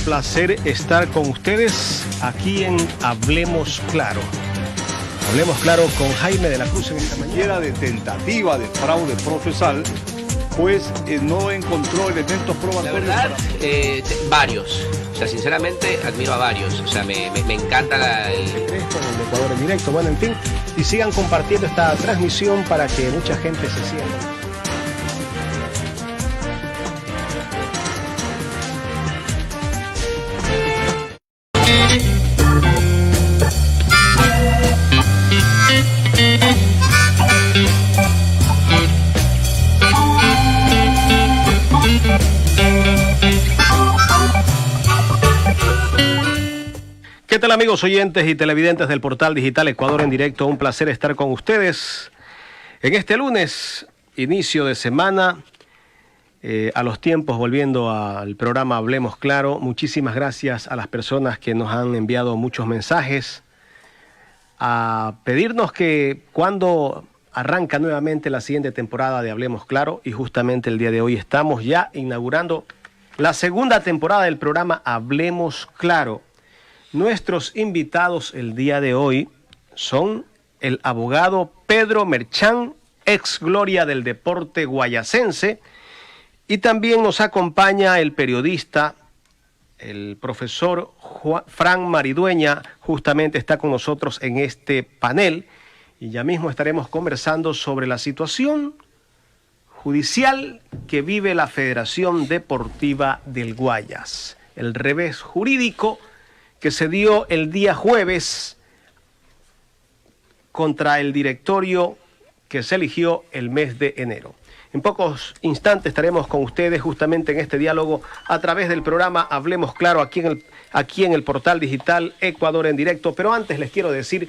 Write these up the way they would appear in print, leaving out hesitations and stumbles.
placer estar con ustedes aquí en Hablemos Claro. Hablemos Claro con Jaime de la Cruz en esta mañana. De tentativa de fraude procesal, pues no encontró elementos probatorios. La verdad, varios. O sea, sinceramente, admiro a varios. O sea, me encanta el Ecuador en directo. Bueno, en fin, y sigan compartiendo esta transmisión para que mucha gente se sienta. ¿Qué tal, amigos oyentes y televidentes del portal digital Ecuador en directo? Un placer estar con ustedes en este lunes, inicio de semana, a los tiempos, volviendo al programa Hablemos Claro. Muchísimas gracias a las personas que nos han enviado muchos mensajes a pedirnos que cuando arranca nuevamente la siguiente temporada de Hablemos Claro, y justamente el día de hoy estamos ya inaugurando la segunda temporada del programa Hablemos Claro. Nuestros invitados el día de hoy son el abogado Pedro Merchán, ex gloria del deporte guayacense, y también nos acompaña el periodista, el profesor Fran Maridueña, justamente está con nosotros en este panel, y ya mismo estaremos conversando sobre la situación judicial que vive la Federación Deportiva del Guayas, el revés jurídico que se dio el día jueves contra el directorio que se eligió el mes de enero. En pocos instantes estaremos con ustedes justamente en este diálogo a través del programa Hablemos Claro aquí en el portal digital Ecuador en directo. Pero antes les quiero decir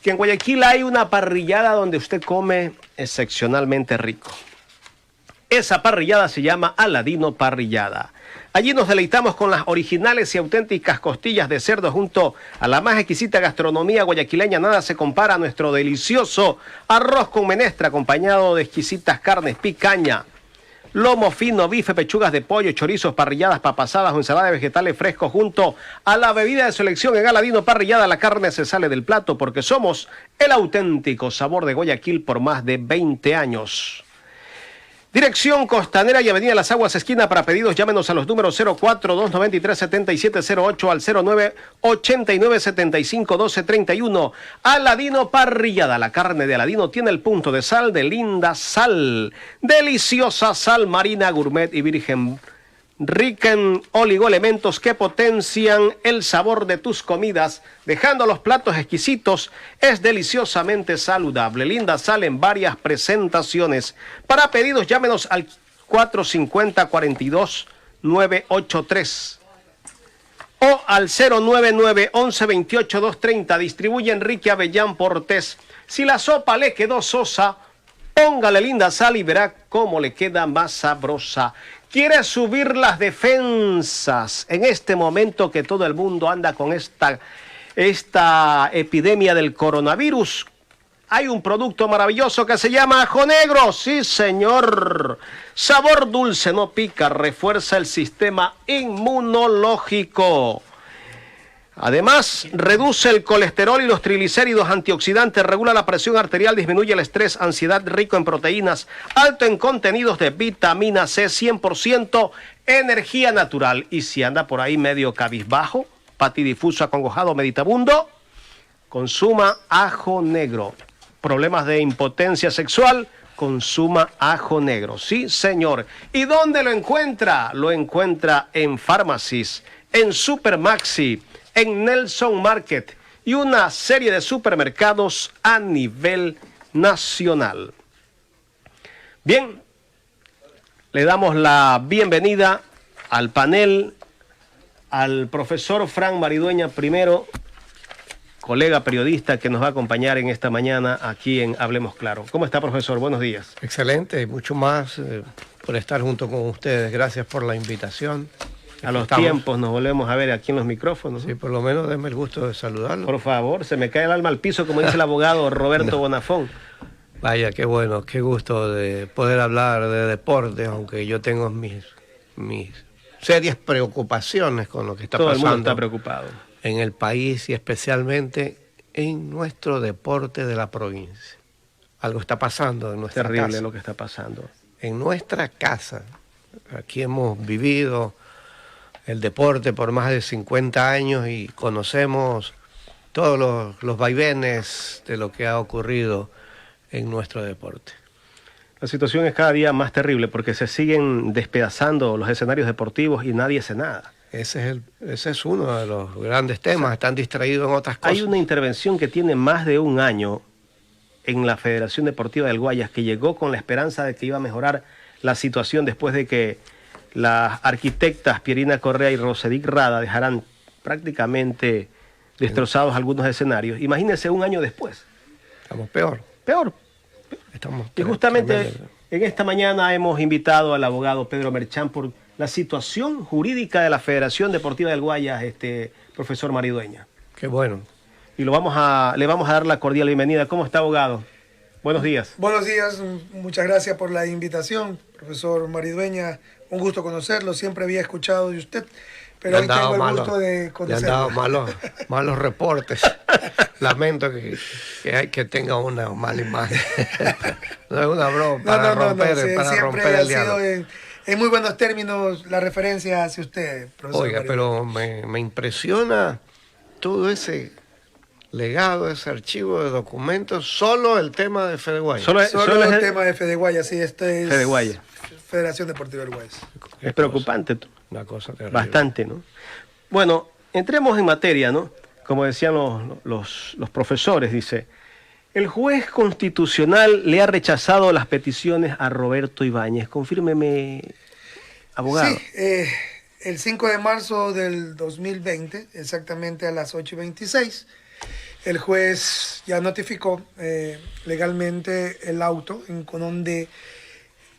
que en Guayaquil hay una parrillada donde usted come excepcionalmente rico. Esa parrillada se llama Aladino Parrillada. Allí nos deleitamos con las originales y auténticas costillas de cerdo junto a la más exquisita gastronomía guayaquileña. Nada se compara a nuestro delicioso arroz con menestra acompañado de exquisitas carnes, picaña, lomo fino, bife, pechugas de pollo, chorizos, parrilladas, papasadas o ensalada de vegetales frescos junto a la bebida de su elección. En Aladino Parrillada la carne se sale del plato porque somos el auténtico sabor de Guayaquil por más de 20 años. Dirección Costanera y Avenida Las Aguas, esquina. Para pedidos, llámenos a los números 04-293-7708 al 09-89-75-1231. Aladino Parrillada. La carne de Aladino tiene el punto de sal de Linda Sal. Deliciosa sal marina, gourmet y virgen. Rica en oligoelementos que potencian el sabor de tus comidas, dejando los platos exquisitos. Es deliciosamente saludable. Linda Sal en varias presentaciones. Para pedidos, llámenos al 450-42-983 o al 099-1128-230. Distribuye Enrique Avellán Portés. Si la sopa le quedó sosa, póngale Linda Sal y verá cómo le queda más sabrosa. ¿Quiere subir las defensas en este momento que todo el mundo anda con esta epidemia del coronavirus? Hay un producto maravilloso que se llama Ajo Negro. Sí, señor. Sabor dulce, no pica, refuerza el sistema inmunológico. Además, reduce el colesterol y los triglicéridos, antioxidantes, regula la presión arterial, disminuye el estrés, ansiedad, rico en proteínas, alto en contenidos de vitamina C, 100% energía natural. Y si anda por ahí medio cabizbajo, patidifuso, acongojado, meditabundo, consuma Ajo Negro. Problemas de impotencia sexual, consuma Ajo Negro. Sí, señor. ¿Y dónde lo encuentra? Lo encuentra en Pharmacies, en Supermaxi, en Nelson Market y una serie de supermercados a nivel nacional. Bien, le damos la bienvenida al panel, al profesor Fran Maridueña primero, colega periodista que nos va a acompañar en esta mañana aquí en Hablemos Claro. ¿Cómo está, profesor? Buenos días. Excelente, mucho más por estar junto con ustedes. Gracias por la invitación. A los tiempos nos volvemos a ver aquí en los micrófonos, ¿no? Sí, por lo menos denme el gusto de saludarlo. Por favor, se me cae el alma al piso, como dice el abogado Roberto Bonafón. Vaya, qué bueno, qué gusto de poder hablar de deporte, aunque yo tengo mis serias preocupaciones con lo que está Todo el mundo pasando está preocupado. en el país y especialmente en nuestro deporte de la provincia. Algo está pasando en nuestra Terrible casa. lo que está pasando. En nuestra casa, aquí hemos vivido el deporte por más de 50 años y conocemos todos los vaivenes de lo que ha ocurrido en nuestro deporte. La situación es cada día más terrible porque se siguen despedazando los escenarios deportivos y nadie hace nada. Ese es uno de los grandes temas, están distraídos en otras cosas. Hay una intervención que tiene más de un año en la Federación Deportiva del Guayas que llegó con la esperanza de que iba a mejorar la situación después de que las arquitectas Pierina Correa y Rosedic Rada dejaran prácticamente destrozados algunos escenarios. Imagínense un año después. Estamos peor. Peor. Y justamente en esta mañana hemos invitado al abogado Pedro Merchán por la situación jurídica de la Federación Deportiva del Guayas, profesor Maridueña. Qué bueno. Y le vamos a dar la cordial bienvenida. ¿Cómo está, abogado? Buenos días. Buenos días, muchas gracias por la invitación, profesor Maridueña. Un gusto conocerlo, siempre había escuchado de usted, pero hoy tengo el gusto de conocerlo. Le han dado malos reportes. Lamento que tenga una mala imagen. No es una broma para romper el diálogo. En muy buenos términos la referencia hacia usted, profesor. Oiga, pero me impresiona todo ese legado, ese archivo de documentos, solo el tema de Fedeguaya. Solo el tema de Fedeguaya, sí, este es Fedeguaya. Federación Deportiva del Guayas. Es preocupante. Una cosa terrible. Bastante, ¿no? Bueno, entremos en materia, ¿no? Como decían los profesores, dice, el juez constitucional le ha rechazado las peticiones a Roberto Ibáñez. Confírmeme, abogado. Sí, el 5 de marzo del 2020, exactamente a las 8:26, el juez ya notificó legalmente el auto en donde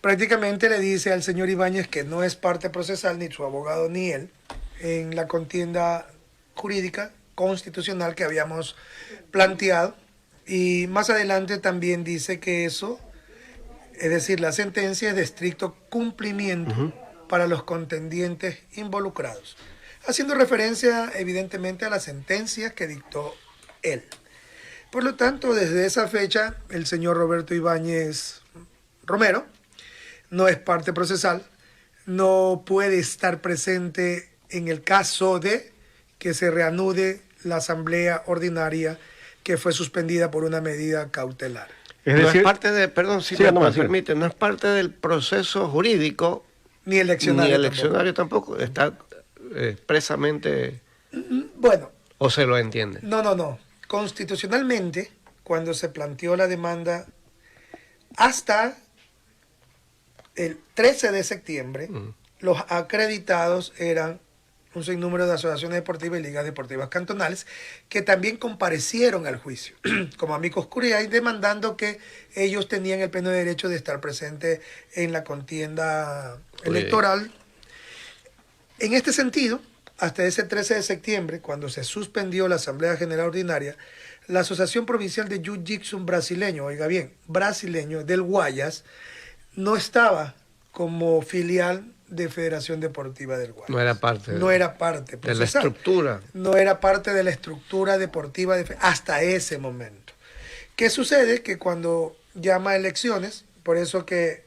prácticamente le dice al señor Ibáñez que no es parte procesal, ni su abogado ni él, en la contienda jurídica constitucional que habíamos planteado. Y más adelante también dice que eso, es decir, la sentencia es de estricto cumplimiento para los contendientes involucrados, haciendo referencia evidentemente a las sentencias que dictó él. Por lo tanto, desde esa fecha, el señor Roberto Ibáñez Romero no es parte procesal, no puede estar presente en el caso de que se reanude la asamblea ordinaria que fue suspendida por una medida cautelar. Es no decir, es parte de, perdón, si me permite, no es parte del proceso jurídico, ni eleccionario, tampoco, está expresamente, bueno, o se lo entiende. No. Constitucionalmente, cuando se planteó la demanda, hasta el 13 de septiembre, los acreditados eran un sinnúmero de asociaciones deportivas y ligas deportivas cantonales que también comparecieron al juicio como amicus curiae, demandando que ellos tenían el pleno derecho de estar presentes en la contienda electoral. En este sentido, hasta ese 13 de septiembre, cuando se suspendió la Asamblea General Ordinaria, la Asociación Provincial de Jiu-Jitsu brasileño, oiga bien, brasileño del Guayas, no estaba como filial de Federación Deportiva del Guayas. No era parte. No era parte de la estructura. No era parte de la estructura deportiva hasta ese momento. ¿Qué sucede? Que cuando llama a elecciones, por eso que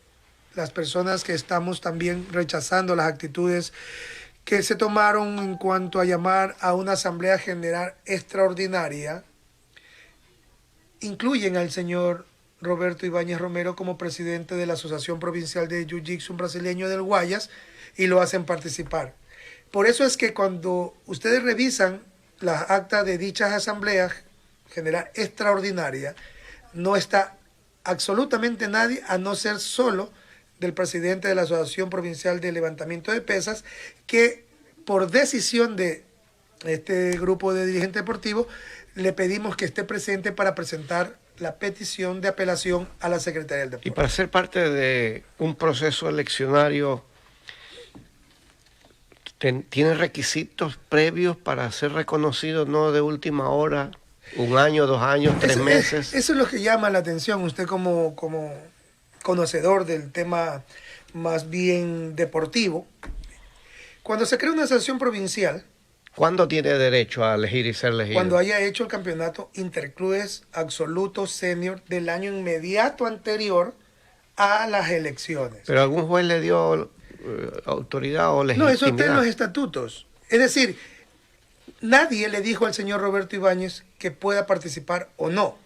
las personas que estamos también rechazando las actitudes que se tomaron en cuanto a llamar a una asamblea general extraordinaria, incluyen al señor Roberto Ibáñez Romero como presidente de la Asociación Provincial de Jiu-Jitsu Brasileño del Guayas y lo hacen participar. Por eso es que cuando ustedes revisan las actas de dichas asambleas general extraordinaria, no está absolutamente nadie, a no ser solo del presidente de la Asociación Provincial de Levantamiento de Pesas, que por decisión de este grupo de dirigentes deportivos le pedimos que esté presente para presentar la petición de apelación a la Secretaría del Deporte. Y para ser parte de un proceso eleccionario, ¿tiene requisitos previos para ser reconocido, no de última hora, 1 año, 2 años, 3 meses? Eso es lo que llama la atención, usted como conocedor del tema más bien deportivo. Cuando se crea una asociación provincial, ¿Cuándo tiene derecho a elegir y ser elegido? cuando haya hecho el campeonato interclubes absoluto senior del año inmediato anterior a las elecciones. ¿Pero algún juez le dio autoridad o No, legitimidad? eso está en los estatutos. Es decir, nadie le dijo al señor Roberto Ibáñez que pueda participar o no.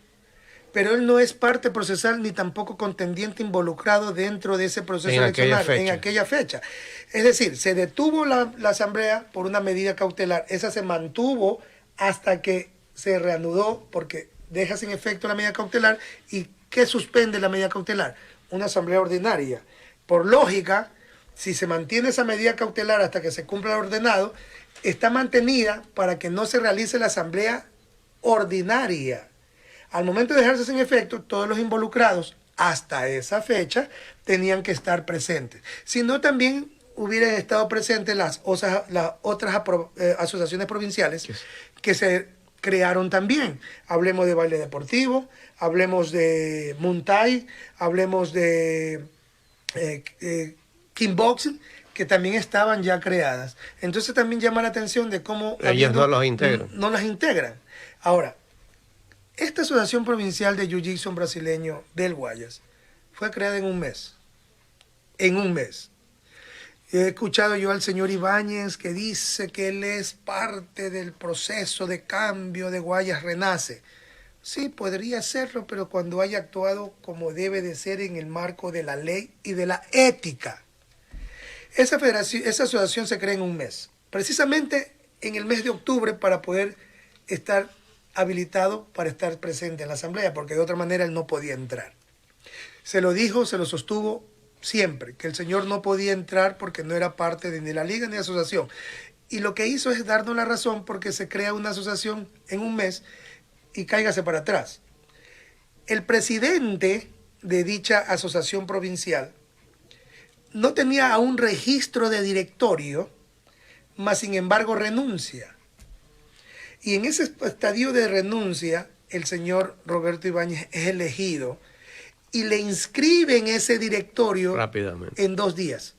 Pero él no es parte procesal ni tampoco contendiente involucrado dentro de ese proceso En aquella electoral en fecha. aquella fecha. Es decir, se detuvo la asamblea por una medida cautelar. Esa se mantuvo hasta que se reanudó porque deja sin efecto la medida cautelar. ¿Y qué suspende la medida cautelar? Una asamblea ordinaria. Por lógica, si se mantiene esa medida cautelar hasta que se cumpla el ordenado, está mantenida para que no se realice la asamblea ordinaria. Al momento de dejarse sin efecto, todos los involucrados hasta esa fecha tenían que estar presentes. Si no, también hubieran estado presentes las otras asociaciones provinciales que se crearon también. Hablemos de baile deportivo, hablemos de Muay Thai, hablemos de kickboxing, que también estaban ya creadas. Entonces también llama la atención de cómo Ellos no los integran. No las integran. Ahora, esta Asociación Provincial de Jiu-Jitsu Brasileño del Guayas fue creada en un mes. En un mes. He escuchado yo al señor Ibáñez que dice que él es parte del proceso de cambio de Guayas Renace. Sí, podría serlo, pero cuando haya actuado como debe de ser en el marco de la ley y de la ética. Esa asociación se crea en un mes. Precisamente en el mes de octubre para poder estar habilitado para estar presente en la asamblea, porque de otra manera él no podía entrar. Se lo dijo, se lo sostuvo siempre, que el señor no podía entrar porque no era parte de ni la liga ni la asociación. Y lo que hizo es darnos la razón porque se crea una asociación en un mes y cáigase para atrás. El presidente de dicha asociación provincial no tenía aún registro de directorio, mas sin embargo renuncia. Y en ese estadio de renuncia, el señor Roberto Ibáñez es elegido y le inscribe en ese directorio Rápidamente. en 2 días.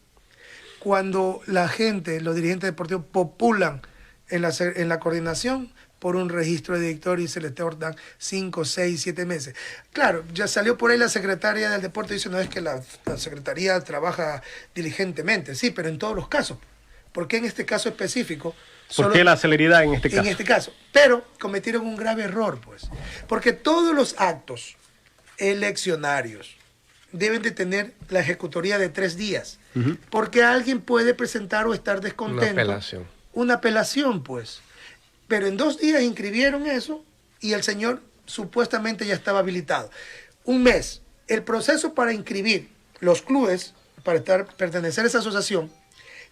Cuando la gente, los dirigentes deportivos populan en la coordinación por un registro de directorio y se le tardan 5, 6, 7 meses. Claro, ya salió por ahí la secretaria del deporte y dice, no es que la secretaría trabaja diligentemente. Sí, pero en todos los casos. ¿Por qué en este caso específico? ¿Por qué la celeridad en este caso? En este caso. Pero cometieron un grave error, pues. Porque todos los actos eleccionarios deben de tener la ejecutoría de 3 días. Porque alguien puede presentar o estar descontento. Una apelación. Una apelación, pues. Pero en 2 días inscribieron eso y el señor supuestamente ya estaba habilitado. Un mes. El proceso para inscribir los clubes, para pertenecer a esa asociación,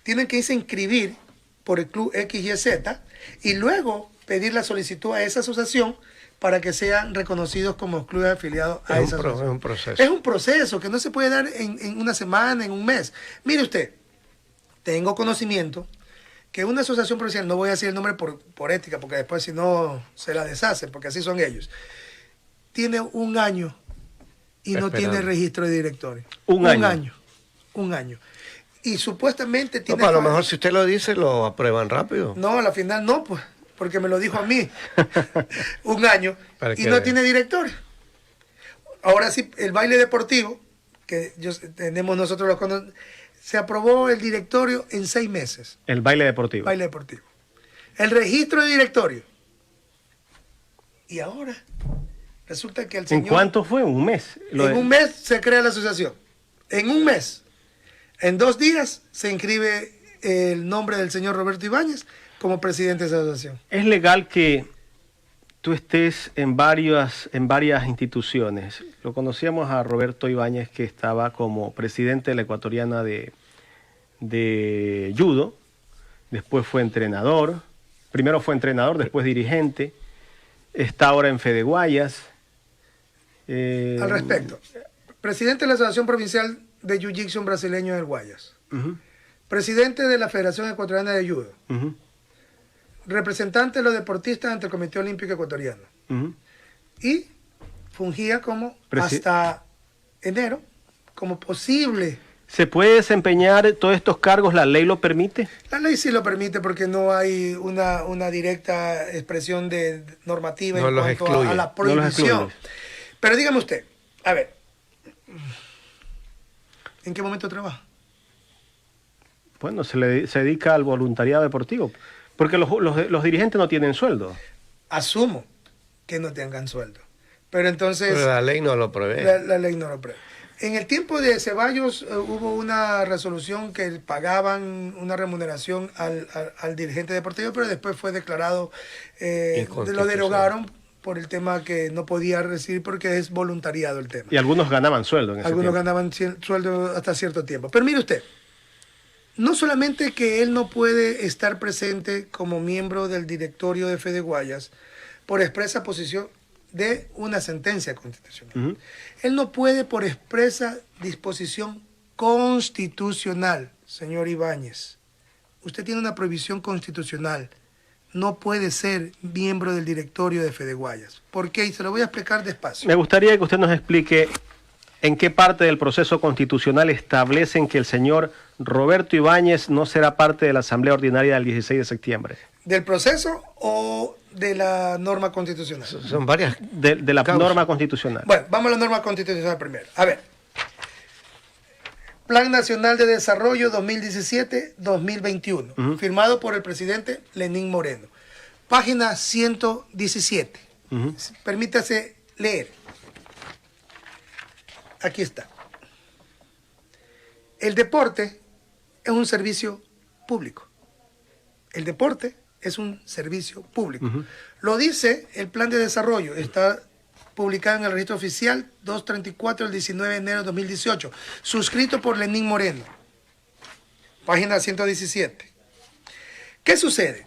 tienen que irse a inscribir por el club XYZ y luego pedir la solicitud a esa asociación para que sean reconocidos como clubes afiliados a esa asociación. Es un proceso. Es un proceso que no se puede dar en una semana, en un mes. Mire usted, tengo conocimiento que una asociación provincial, no voy a decir el nombre por ética, porque después si no se la deshacen, porque así son ellos, tiene 1 año y no tiene registro de directorio. Un año. Un año. Y supuestamente No, tiene... pero a lo mejor si usted lo dice, lo aprueban rápido. No, a la final no, pues, porque me lo dijo a mí. 1 año y no tiene directorio. Ahora sí, el baile deportivo, que tenemos nosotros los conocimientos, se aprobó el directorio en 6 meses. El baile deportivo. Baile deportivo. El registro de directorio. Y ahora resulta que el señor... ¿En cuánto fue? ¿Un mes? En un mes se crea la asociación. En un mes. En 2 días se inscribe el nombre del señor Roberto Ibáñez como presidente de esa asociación. ¿Es legal que tú estés en varias instituciones? Lo conocíamos a Roberto Ibáñez, que estaba como presidente de la Ecuatoriana de Judo, después fue entrenador, primero fue entrenador, después dirigente, está ahora en Fede Guayas. Al respecto, presidente de la Asociación Provincial de Jiu-Jitsu Brasileño del Guayas, presidente de la Federación Ecuatoriana de Judo, representante de los deportistas ante el Comité Olímpico Ecuatoriano, y fungía como hasta enero como posible ¿Se puede desempeñar todos estos cargos? ¿La ley lo permite? La ley sí lo permite porque no hay una directa expresión de normativa No en los cuanto excluye. a la No los prohibición. excluye. Pero dígame usted, a ver, ¿en qué momento trabaja? Bueno, se dedica al voluntariado deportivo, porque los dirigentes no tienen sueldo. Asumo que no tengan sueldo. Pero entonces Pero la ley no lo prevé. la ley no lo prevé. En el tiempo de Ceballos hubo una resolución que pagaban una remuneración al dirigente deportivo, pero después fue declarado, lo Inconstitucional. derogaron por el tema que no podía recibir porque es voluntariado el tema. Y algunos ganaban sueldo en ese Algunos tiempo. ganaban sueldo hasta cierto tiempo. Pero mire usted, no solamente que él no puede estar presente como miembro del directorio de Fede Guayas por expresa posición de una sentencia constitucional. Ujú. Él no puede por expresa disposición constitucional, señor Ibáñez. Usted tiene una prohibición constitucional. No puede ser miembro del directorio de Fede Guayas. ¿Por qué? Y se lo voy a explicar despacio. Me gustaría que usted nos explique en qué parte del proceso constitucional establecen que el señor Roberto Ibáñez no será parte de la Asamblea Ordinaria del 16 de septiembre. ¿Del proceso o de la norma constitucional? Son varias. De la Causa. norma constitucional. Bueno, vamos a la norma constitucional primero. A ver. Plan Nacional de Desarrollo 2017-2021, firmado por el presidente Lenín Moreno. Página 117. Ujú. Permítase leer. Aquí está. El deporte es un servicio público. El deporte es un servicio público. Lo dice el plan de desarrollo. Está publicado en el registro oficial 234 del 19 de enero de 2018. Suscrito por Lenín Moreno. Página 117. ¿Qué sucede?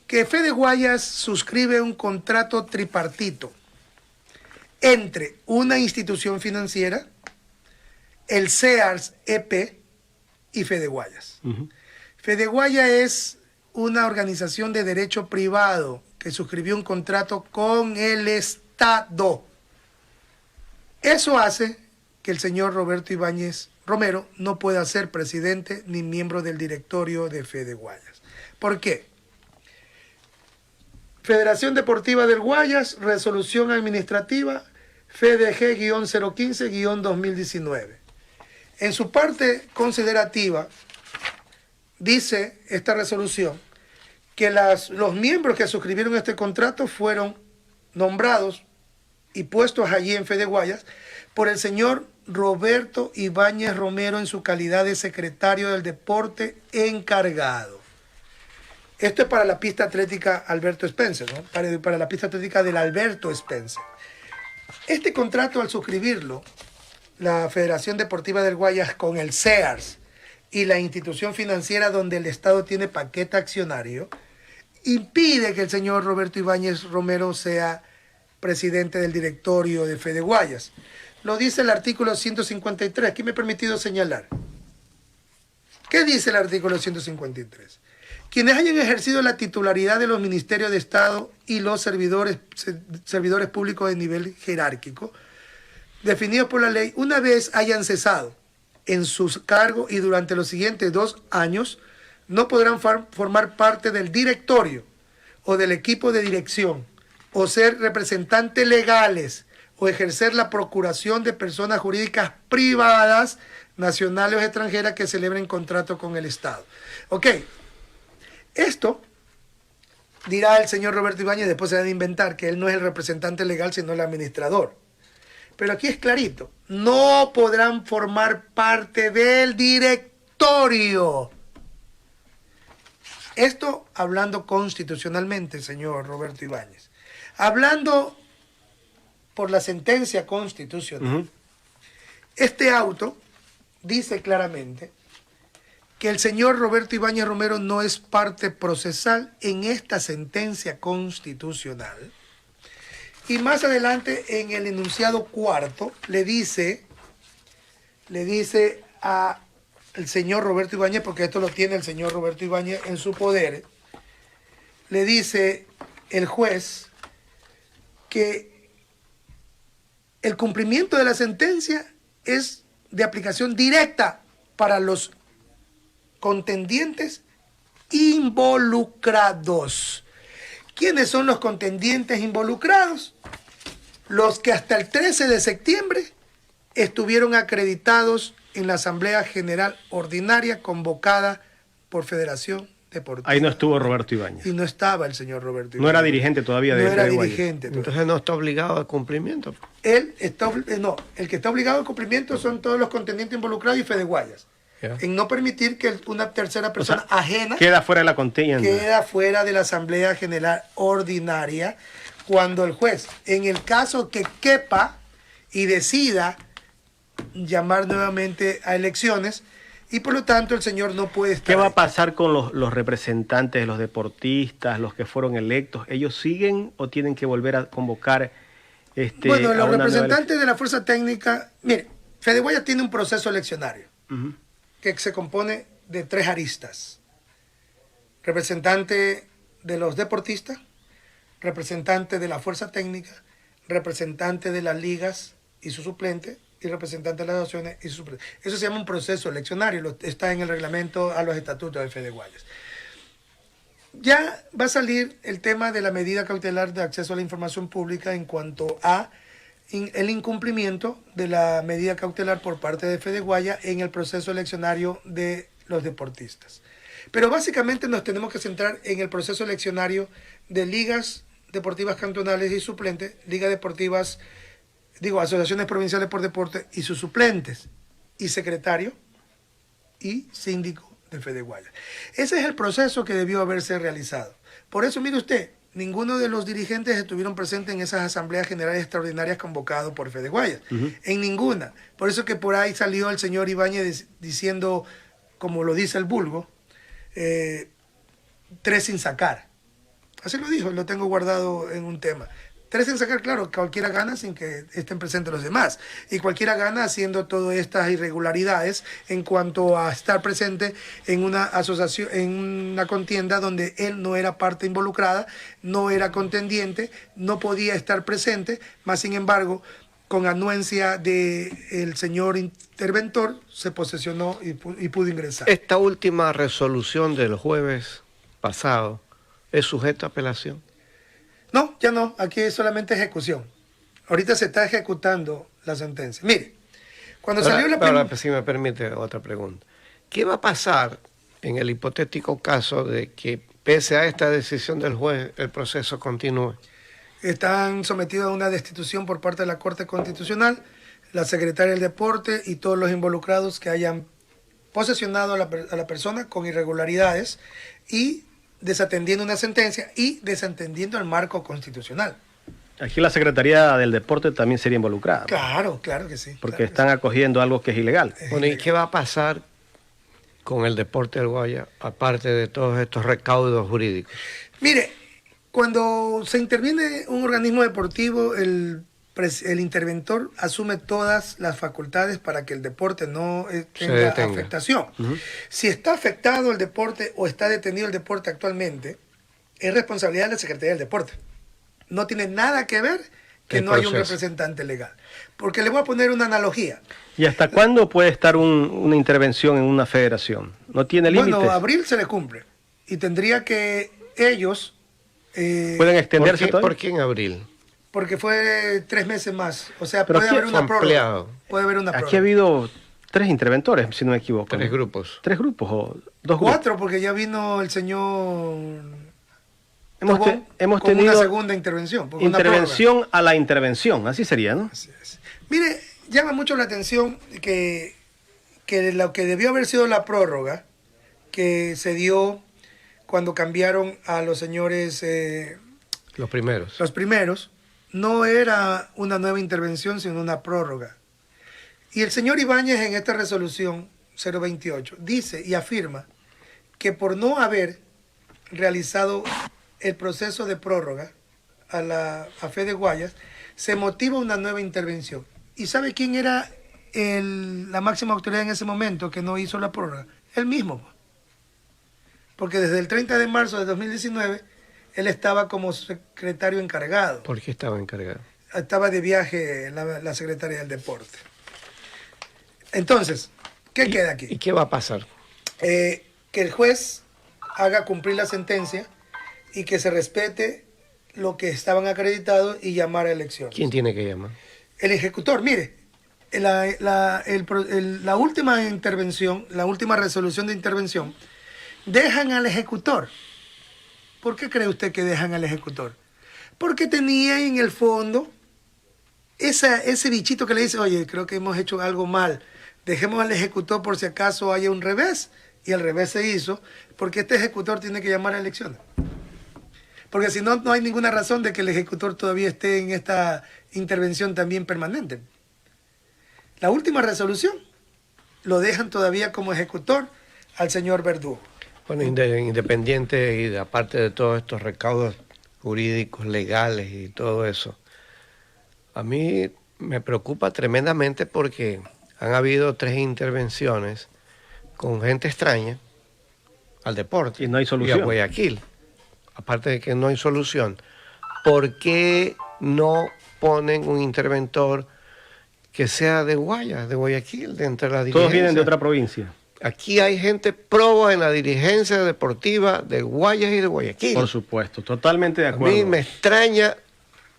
Que Fede Guayas suscribe un contrato tripartito entre una institución financiera, el SEARS EP y Fede Guayas. Ujú. Fede Guayas es una organización de derecho privado que suscribió un contrato con el Estado. Eso hace que el señor Roberto Ibáñez Romero no pueda ser presidente ni miembro del directorio de Fede Guayas. ¿Por qué? Federación Deportiva del Guayas, resolución administrativa FDG-015-2019. En su parte considerativa, dice esta resolución que los miembros que suscribieron este contrato fueron nombrados y puestos allí en Fede Guayas por el señor Roberto Ibáñez Romero en su calidad de secretario del deporte encargado. Esto es para la pista atlética Alberto Spencer, ¿no? Para la pista atlética del Alberto Spencer. Este contrato, al suscribirlo, la Federación Deportiva del Guayas con el SEARS y la institución financiera donde el Estado tiene paquete accionario, impide que el señor Roberto Ibáñez Romero sea presidente del directorio de Fede Guayas. Lo dice el artículo 153. Aquí me he permitido señalar. ¿Qué dice el artículo 153? Quienes hayan ejercido la titularidad de los ministerios de Estado y los servidores públicos de nivel jerárquico, definidos por la ley, una vez hayan cesado en sus cargos y durante los siguientes 2 años, no podrán formar parte del directorio o del equipo de dirección, o ser representantes legales, o ejercer la procuración de personas jurídicas privadas, nacionales o extranjeras que celebren contrato con el Estado. Ok, esto dirá el señor Roberto Ibáñez, después se va a inventar que él no es el representante legal, sino el administrador. Pero aquí es clarito, no podrán formar parte del directorio. Esto hablando constitucionalmente, señor Roberto Ibáñez. Hablando por la sentencia constitucional, este auto dice claramente que el señor Roberto Ibáñez Romero no es parte procesal en esta sentencia constitucional. Y más adelante, en el enunciado cuarto, le dice al señor Roberto Ibáñez, porque esto lo tiene el señor Roberto Ibáñez en su poder, le dice el juez que el cumplimiento de la sentencia es de aplicación directa para los contendientes involucrados. ¿Quiénes son los contendientes involucrados? Los que hasta el 13 de septiembre estuvieron acreditados en la Asamblea General Ordinaria convocada por Federación Deportiva. Ahí no estuvo Roberto Ibáñez. Y no estaba el señor Roberto Ibáñez. No era dirigente todavía de No era Fede Guayas. dirigente. Entonces no está obligado al cumplimiento. Él está, no, el que está obligado al cumplimiento son todos los contendientes involucrados y Fede Guayas. Ya. En no permitir que una tercera persona ajena Queda fuera de la contienda. queda fuera de la Asamblea General Ordinaria cuando el juez, en el caso que quepa y decida llamar nuevamente a elecciones, y por lo tanto el señor no puede estar ¿Qué va ahí. a pasar con los representantes de los deportistas, los que fueron electos? ¿Ellos siguen o tienen que volver a convocar Bueno, a los una nueva representantes de la fuerza técnica, mire, Fede Guayas tiene un proceso eleccionario Ujú. que se compone de 3 aristas: representante de los deportistas, representante de la fuerza técnica, representante de las ligas y su suplente, y representante de las asociaciones y su suplente. Eso se llama un proceso eleccionario, está en el reglamento a los estatutos de Fede Guayas. Ya va a salir el tema de la medida cautelar de acceso a la información pública en cuanto a el incumplimiento de la medida cautelar por parte de Fede Guayas en el proceso eleccionario de los deportistas. Pero básicamente nos tenemos que centrar en el proceso eleccionario de ligas deportivas cantonales y suplentes, ligas deportivas, asociaciones provinciales por deporte y sus suplentes, y secretario y síndico de Fede Guayas. Ese es el proceso que debió haberse realizado. Por eso, mire usted, ninguno de los dirigentes estuvieron presentes en esas asambleas generales extraordinarias convocadas por Fede Guayas. En ninguna. Por eso que por ahí salió el señor Ibáñez diciendo, como lo dice el vulgo, 3 sin sacar. Así lo dijo, lo tengo guardado en un tema. 3 sin sacar, claro, cualquiera gana sin que estén presentes los demás. Y cualquiera gana haciendo todas estas irregularidades en cuanto a estar presente en una asociación, en una contienda donde él no era parte involucrada, no era contendiente, no podía estar presente, más sin embargo, con anuencia del señor interventor, se posesionó y pudo ingresar. Esta última resolución del jueves pasado es sujeta a apelación. No, ya no, aquí es solamente ejecución. Ahorita se está ejecutando la sentencia. Mire, cuando salió la Ahora, si me permite otra pregunta. ¿Qué va a pasar en el hipotético caso de que, pese a esta decisión del juez, el proceso continúe? Están sometidos a una destitución por parte de la Corte Constitucional, la secretaria del Deporte y todos los involucrados que hayan posesionado a la persona con irregularidades y desatendiendo una sentencia y desatendiendo el marco constitucional. Aquí la Secretaría del Deporte también sería involucrada. Claro, claro que sí. Porque claro que están acogiendo algo que es ilegal. Bueno, ¿y qué va a pasar con el deporte del Guayas, aparte de todos estos recaudos jurídicos? sí. Mire, cuando se interviene un organismo deportivo, el interventor asume todas las facultades para que el deporte no tenga afectación. Si está afectado el deporte o está detenido el deporte actualmente, es responsabilidad de la Secretaría del Deporte. No tiene nada que ver que no haya un representante legal. Porque le voy a poner una analogía. ¿Y hasta cuándo puede estar una intervención en una federación? ¿No tiene límites? Bueno, abril se le cumple. Y tendría que ellos... ¿Pueden extenderse ¿Por qué en abril? Porque fue 3 meses más. O sea, Pero puede aquí haber una prórroga. ampliado. Puede haber una prórroga. Aquí ha habido 3 interventores, si no me equivoco. 3 grupos. 3 grupos o 2 grupos. 4, porque ya vino el señor... Hemos con tenido una segunda intervención. Una intervención a la intervención, así sería, ¿no? Así es. Mire, llama mucho la atención que lo que debió haber sido la prórroga que se dio cuando cambiaron a los señores, Los primeros. los primeros, no era una nueva intervención, sino una prórroga. Y el señor Ibáñez en esta resolución 028 dice y afirma que por no haber realizado el proceso de prórroga a Fede Guayas, se motiva una nueva intervención. ¿Y sabe quién era la máxima autoridad en ese momento que no hizo la prórroga? Él mismo. Porque desde el 30 de marzo de 2019, él estaba como secretario encargado. ¿Por qué estaba encargado? Estaba de viaje la secretaria del Deporte. Entonces, ¿qué queda aquí? ¿Y qué va a pasar? Que el juez haga cumplir la sentencia y que se respete lo que estaban acreditados y llamar a elecciones. ¿Quién tiene que llamar? El ejecutor, mire, la última intervención, la última resolución de intervención, dejan al ejecutor. ¿Por qué cree usted que dejan al ejecutor? Porque tenía en el fondo ese bichito que le dice, oye, creo que hemos hecho algo mal, dejemos al ejecutor por si acaso haya un revés, y el revés se hizo, porque este ejecutor tiene que llamar a elecciones. Porque si no, no hay ninguna razón de que el ejecutor todavía esté en esta intervención también permanente. La última resolución lo dejan todavía como ejecutor al señor Verdugo. Bueno, independiente y aparte de todos estos recaudos jurídicos, legales y todo eso, a mí me preocupa tremendamente porque han habido 3 intervenciones con gente extraña al deporte y no hay solución. Y a Guayaquil. Aparte de que no hay solución, ¿por qué no ponen un interventor que sea de Guayas, de Guayaquil, de entre la dirigencia? Todos vienen de otra provincia. Aquí hay gente proba en la dirigencia deportiva de Guayas y de Guayaquil. Por supuesto, totalmente de A acuerdo. mí me extraña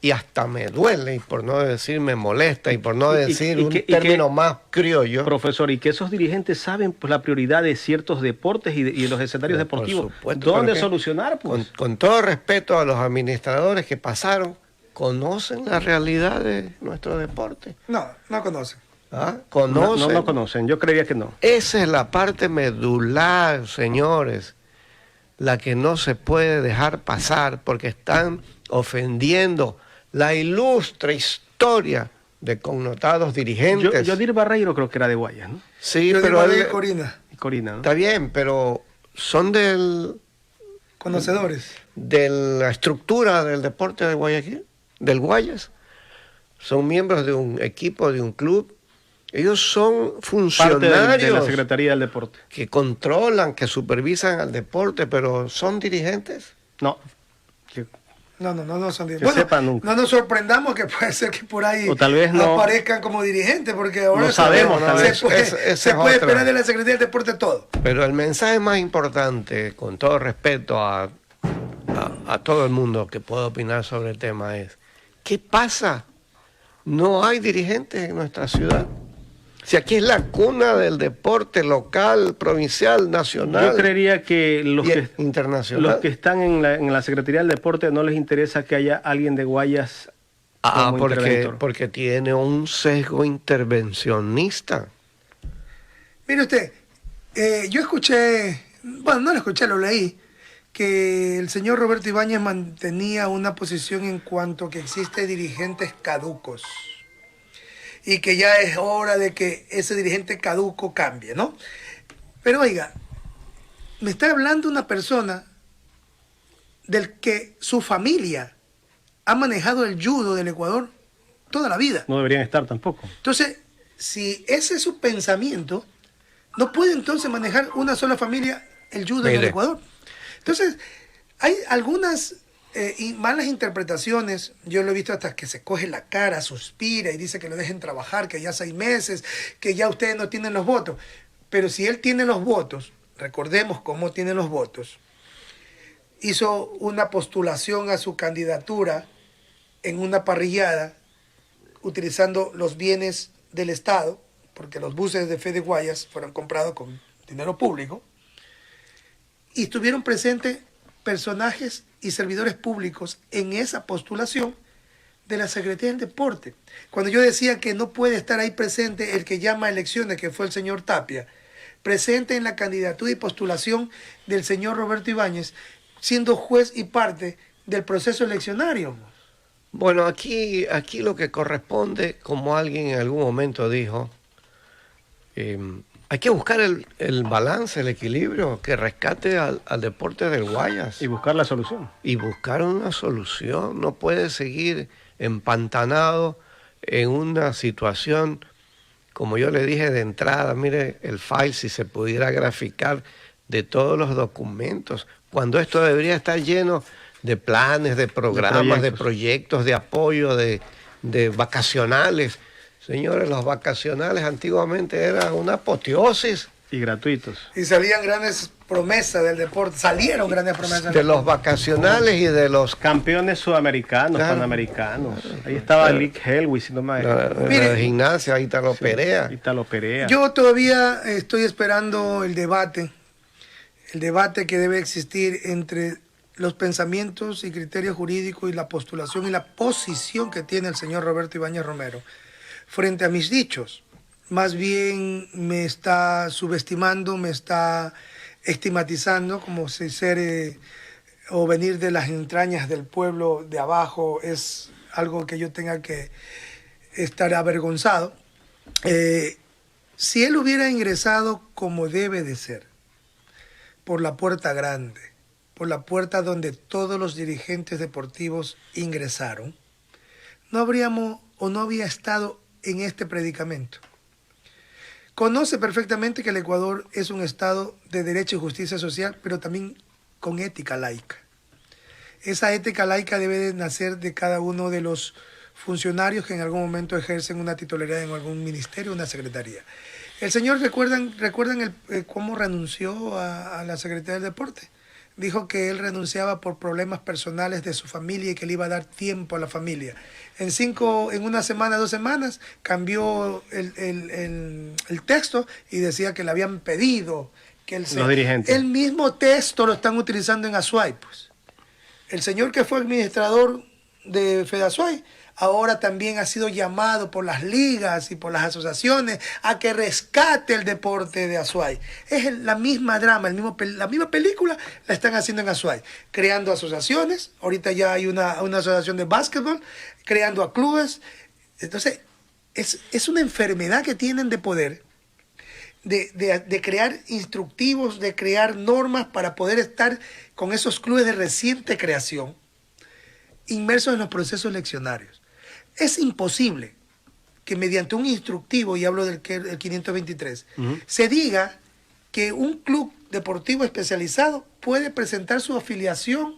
y hasta me duele, y por no decir me molesta, y por no decir un término más criollo. Profesor, y que esos dirigentes saben pues la prioridad de ciertos deportes y de los escenarios deportivos. Supuesto, ¿Dónde pero solucionar? Pues? Con todo respeto a los administradores que pasaron, conocen la realidad de nuestro deporte. No, no conocen. ¿Ah? ¿Conocen? No conocen, yo creía que no. Esa es la parte medular, señores, la que no se puede dejar pasar porque están ofendiendo la ilustre historia de connotados dirigentes. Yodir Barreiro creo que era de Guayas, ¿no? Sí, Yo pero digo él- de Corina, Y Corina, ¿no? está bien, pero son conocedores. de la estructura del deporte de Guayaquil, del Guayas. Son miembros de un equipo, de un club. Ellos son Parte funcionarios de la Secretaría del Deporte. que controlan, que supervisan al deporte, pero son dirigentes. No. Que- No son Que dirigentes. sepa nunca. No nos sorprendamos que puede ser que por ahí O tal vez no. aparezcan como dirigentes, porque ahora No sabemos, tal vez. se puede, Esa se es puede otra. esperar de la Secretaría del Deporte todo. Pero el mensaje más importante, con todo respeto a todo el mundo que pueda opinar sobre el tema, es: ¿qué pasa? No hay dirigentes en nuestra ciudad. Si aquí es la cuna del deporte local, provincial, nacional Yo creería que y internacional. los que están en la Secretaría del Deporte no les interesa que haya alguien de Guayas como interventor. porque tiene un sesgo intervencionista. Mire usted, yo escuché, bueno, no lo escuché, lo leí, que el señor Roberto Ibáñez mantenía una posición en cuanto a que existen dirigentes caducos y que ya es hora de que ese dirigente caduco cambie, ¿no? Pero oiga, me está hablando una persona del que su familia ha manejado el judo del Ecuador toda la vida. No deberían estar tampoco. Entonces, si ese es su pensamiento, no puede entonces manejar una sola familia el judo en el Mire. Ecuador. Entonces, hay algunas malas interpretaciones. Yo lo he visto hasta que se coge la cara, suspira y dice que lo dejen trabajar, que ya 6 meses, que ya ustedes no tienen los votos. Pero si él tiene los votos, recordemos cómo tiene los votos, hizo una postulación a su candidatura en una parrillada utilizando los bienes del Estado, porque los buses de Fede Guayas fueron comprados con dinero público, y estuvieron presentes personajes y servidores públicos en esa postulación de la Secretaría del Deporte. Cuando yo decía que no puede estar ahí presente el que llama a elecciones, que fue el señor Tapia, presente en la candidatura y postulación del señor Roberto Ibáñez, siendo juez y parte del proceso eleccionario. Bueno, aquí lo que corresponde, como alguien en algún momento dijo, hay que buscar el balance, el equilibrio que rescate al deporte del Guayas Y buscar la solución. y buscar una solución. No puede seguir empantanado en una situación, como yo le dije de entrada, mire el file, si se pudiera graficar de todos los documentos, cuando esto debería estar lleno de planes, de programas, de proyectos, de apoyo, de vacacionales. Señores, los vacacionales antiguamente eran una apoteosis Y gratuitos. Y salían grandes promesas del deporte, salieron grandes promesas. de los vacacionales y de los... Campeones sudamericanos, Claro. panamericanos. Ahí estaba Lick Helwig, si no me Mire, La gimnasia, ahí está lo Perea. Italo Perea. Yo todavía estoy esperando el debate que debe existir entre los pensamientos y criterios jurídicos y la postulación y la posición que tiene el señor Roberto Ibáñez Romero frente a mis dichos. Más bien me está subestimando, me está estigmatizando como si ser o venir de las entrañas del pueblo de abajo es algo que yo tenga que estar avergonzado. Si él hubiera ingresado como debe de ser, por la puerta grande, por la puerta donde todos los dirigentes deportivos ingresaron, no habríamos o no había estado en este predicamento. Conoce perfectamente que el Ecuador es un estado de derecho y justicia social, pero también con ética laica. Esa ética laica debe de nacer de cada uno de los funcionarios que en algún momento ejercen una titularidad en algún ministerio o una secretaría. El señor, ¿recuerdan cómo renunció a la Secretaría del Deporte? Dijo que él renunciaba por problemas personales de su familia y que le iba a dar tiempo a la familia. En una semana, 2 semanas, cambió el texto y decía que le habían pedido que los dirigentes. El mismo texto lo están utilizando en Azuay, pues. El señor que fue administrador de FEDASUAY ahora también ha sido llamado por las ligas y por las asociaciones a que rescate el deporte de Azuay. Es la misma drama, la misma película la están haciendo en Azuay, creando asociaciones. Ahorita ya hay una asociación de básquetbol, creando a clubes. Entonces, es una enfermedad que tienen de poder, de crear instructivos, de crear normas para poder estar con esos clubes de reciente creación, inmersos en los procesos eleccionarios. Es imposible que mediante un instructivo, y hablo del 523, se diga que un club deportivo especializado puede presentar su afiliación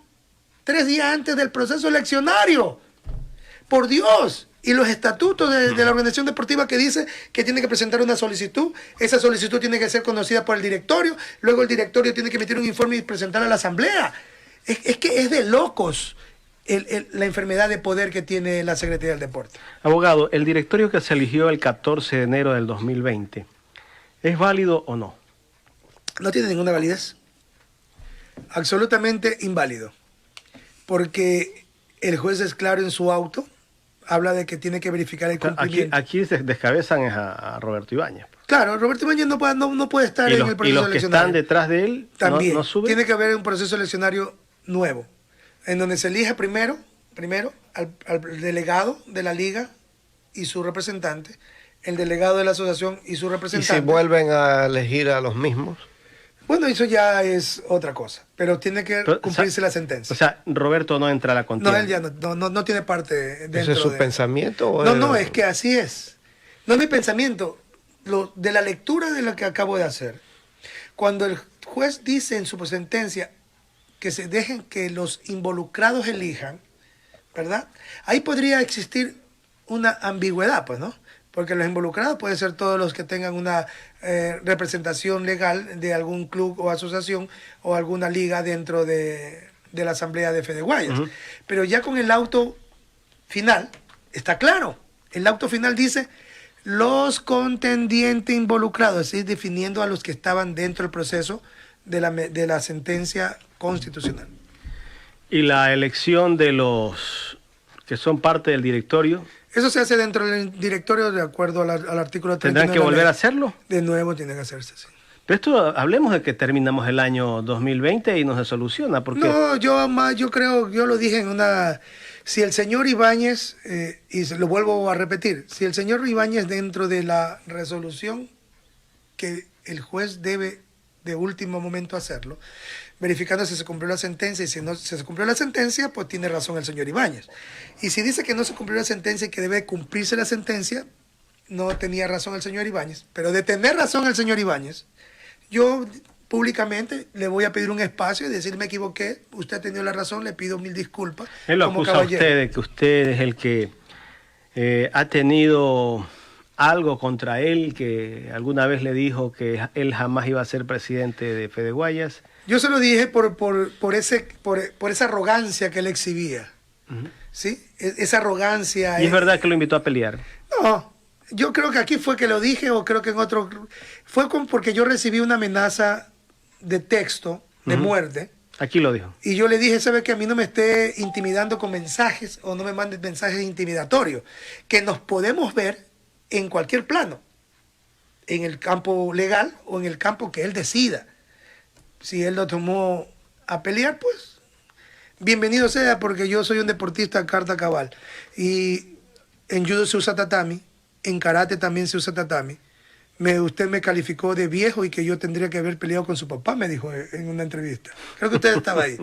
3 días antes del proceso eleccionario. ¡Por Dios! Y los estatutos de la organización deportiva que dice que tiene que presentar una solicitud, esa solicitud tiene que ser conocida por el directorio, luego el directorio tiene que emitir un informe y presentarlo a la asamblea. Es que es de locos la enfermedad de poder que tiene la Secretaría del Deporte. Abogado, el directorio que se eligió el 14 de enero del 2020, ¿es válido o no? No tiene ninguna validez. Absolutamente inválido. Porque el juez es claro en su auto, habla de que tiene que verificar el cumplimiento. Aquí descabezan a Roberto Ibáñez. Claro, Roberto Ibáñez no puede estar en el proceso eleccionario. Y los que están detrás de él también no suben. Tiene que haber un proceso eleccionario nuevo, en donde se elige primero al delegado de la liga y su representante, el delegado de la asociación y su representante. ¿Y si vuelven a elegir a los mismos? Bueno, eso ya es otra cosa, pero tiene que cumplirse la sentencia. O sea, Roberto no entra a la contienda. No, él ya no tiene parte dentro. ¿Ese es su pensamiento? ¿O no, es que así es. No es mi pensamiento. De la lectura de lo que acabo de hacer, cuando el juez dice en su sentencia que se dejen que los involucrados elijan, ¿verdad? Ahí podría existir una ambigüedad, pues, ¿no? Porque los involucrados pueden ser todos los que tengan una representación legal de algún club o asociación o alguna liga dentro de la asamblea de Fede Guayas. Pero ya con el auto final, está claro. El auto final dice los contendientes involucrados, es decir, definiendo a los que estaban dentro del proceso de la sentencia constitucional. ¿Y la elección de los que son parte del directorio? Eso se hace dentro del directorio de acuerdo al artículo 39. ¿Tendrán que volver a hacerlo? De nuevo tiene que hacerse, sí. Pero esto, hablemos de que terminamos el año 2020 y no se soluciona. Porque... No, yo creo, yo lo dije en una... Si el señor Ibáñez, y lo vuelvo a repetir, si el señor Ibáñez dentro de la resolución que el juez debe de último momento hacerlo, verificando si se cumplió la sentencia, y si no se cumplió la sentencia, pues tiene razón el señor Ibáñez. Y si dice que no se cumplió la sentencia y que debe cumplirse la sentencia, no tenía razón el señor Ibáñez. Pero de tener razón el señor Ibáñez, yo públicamente le voy a pedir un espacio y decir: me equivoqué, usted ha tenido la razón, le pido 1000 disculpas. Él lo acusa a usted de que usted es el que ha tenido algo contra él, que alguna vez le dijo que él jamás iba a ser presidente de Fede Guayas? Yo se lo dije por esa arrogancia que él exhibía. ¿Sí? Esa arrogancia. ¿Y es verdad que lo invitó a pelear? No, yo creo que aquí fue que lo dije, o creo que en otro. Porque yo recibí una amenaza de texto de muerte. Aquí lo dijo. Y yo le dije, ¿sabe que a mí no me esté intimidando con mensajes o no me mandes mensajes intimidatorios? Que nos podemos ver en cualquier plano, en el campo legal o en el campo que él decida. Si él lo tomó a pelear, pues bienvenido sea, porque yo soy un deportista carta cabal. Y en judo se usa tatami, en karate también se usa tatami. Usted me calificó de viejo y que yo tendría que haber peleado con su papá, me dijo en una entrevista. Creo que usted estaba ahí.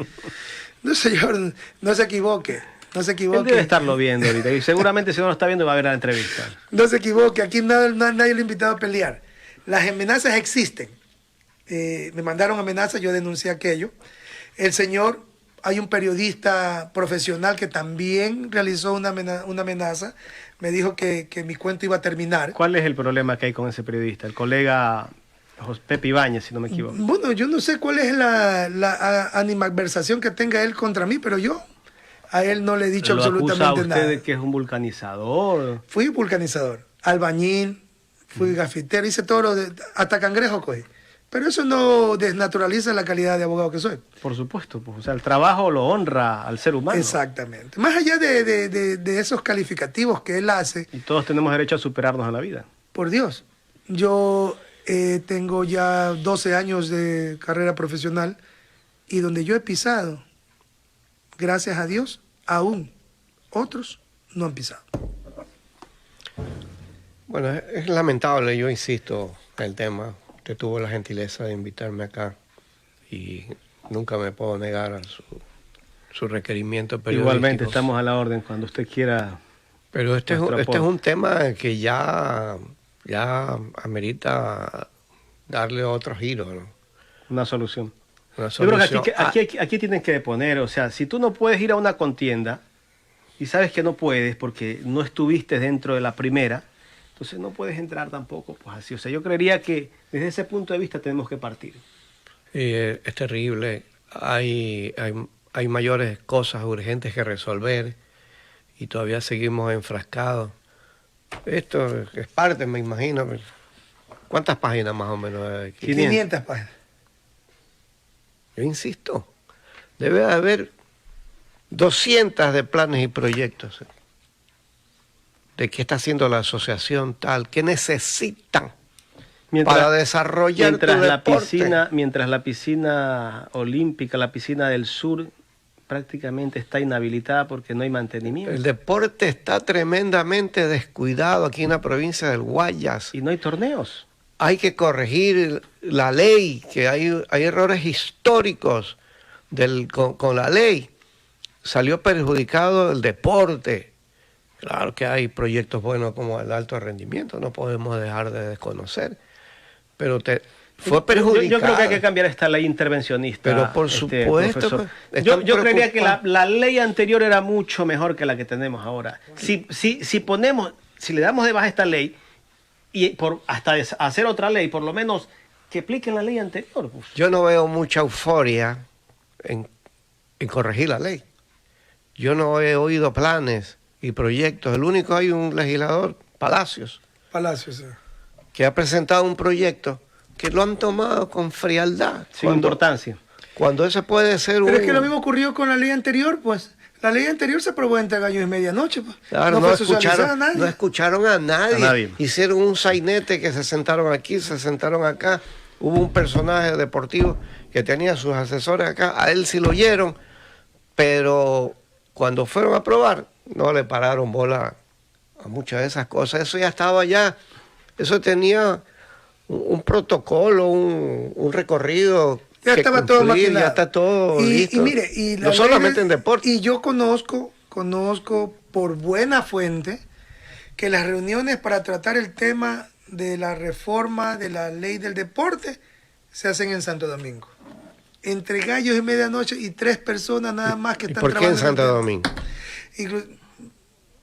No, señor, no se equivoque. No se equivoque. Él debe estarlo viendo ahorita. Y seguramente si no lo está viendo va a ver la entrevista. No se equivoque. Aquí nadie lo ha invitado a pelear. Las amenazas existen. Me mandaron amenazas, yo denuncié aquello. El señor, hay un periodista profesional que también realizó una amenaza. Me dijo que mi cuento iba a terminar. ¿Cuál es el problema que hay con ese periodista? El colega Pepe Ibáñez, si no me equivoco. Bueno, yo no sé cuál es la animadversación que tenga él contra mí, pero yo a él no le he dicho absolutamente nada. ¿Lo acusa a usted de que es un vulcanizador? Fui vulcanizador, albañil, fui gafitero, hice todo hasta cangrejo cogí. Pero eso no desnaturaliza la calidad de abogado que soy. Por supuesto, pues, o sea, el trabajo lo honra al ser humano. Exactamente. Más allá de esos calificativos que él hace. Y todos tenemos derecho a superarnos en la vida. Por Dios. Yo tengo ya 12 años de carrera profesional y donde yo he pisado, gracias a Dios, aún otros no han pisado. Bueno, es lamentable, yo insisto en el tema. Usted tuvo la gentileza de invitarme acá y nunca me puedo negar a su requerimiento periodístico. Igualmente, estamos a la orden cuando usted quiera. Pero este es un tema que ya amerita darle otro giro, ¿no? Una solución. Una Yo creo solución. que aquí tienen que poner, o sea, si tú no puedes ir a una contienda y sabes que no puedes porque no estuviste dentro de la primera, entonces no puedes entrar tampoco, pues así. O sea, yo creería que desde ese punto de vista tenemos que partir. Es terrible. Hay mayores cosas urgentes que resolver y todavía seguimos enfrascados. Esto es parte, me imagino. ¿Cuántas páginas más o menos hay aquí? 500 páginas. Yo insisto, debe haber 200 de planes y proyectos. De qué está haciendo la asociación tal, qué necesitan para desarrollar tu deporte. Mientras la piscina olímpica, la piscina del sur, prácticamente está inhabilitada porque no hay mantenimiento. El deporte está tremendamente descuidado aquí en la provincia del Guayas. Y no hay torneos. Hay que corregir la ley, que hay errores históricos con la ley. Salió perjudicado el deporte. Claro que hay proyectos buenos como el alto rendimiento, no podemos dejar de desconocer, pero fue perjudicado. Yo creo que hay que cambiar esta ley intervencionista. Pero por supuesto. Yo creería que la ley anterior era mucho mejor que la que tenemos ahora. Si le damos de baja esta ley y hasta hacer otra ley, por lo menos que apliquen la ley anterior. Pues. Yo no veo mucha euforia en corregir la ley. Yo no he oído planes y proyectos. El único hay un legislador, Palacios, Sí. que ha presentado un proyecto que lo han tomado con frialdad. Sin importancia. Cuando ese puede ser Pero es que lo mismo ocurrió con la ley anterior, pues. La ley anterior se aprobó entre gallos y medianoche, pues. Claro, no escucharon a nadie. Hicieron un sainete que se sentaron aquí, se sentaron acá. Hubo un personaje deportivo que tenía sus asesores acá. A él sí lo oyeron, pero cuando fueron a aprobar, no le pararon bola a muchas de esas cosas. Eso ya estaba ya, eso tenía un protocolo, un recorrido. Ya estaba todo maquinado. Ya está todo listo. Y mire, no solamente en deporte. Y yo conozco por buena fuente que las reuniones para tratar el tema de la reforma de la ley del deporte se hacen en Santo Domingo. Entre gallos y medianoche y 3 personas nada más que están trabajando. ¿Y por qué en Santo Domingo?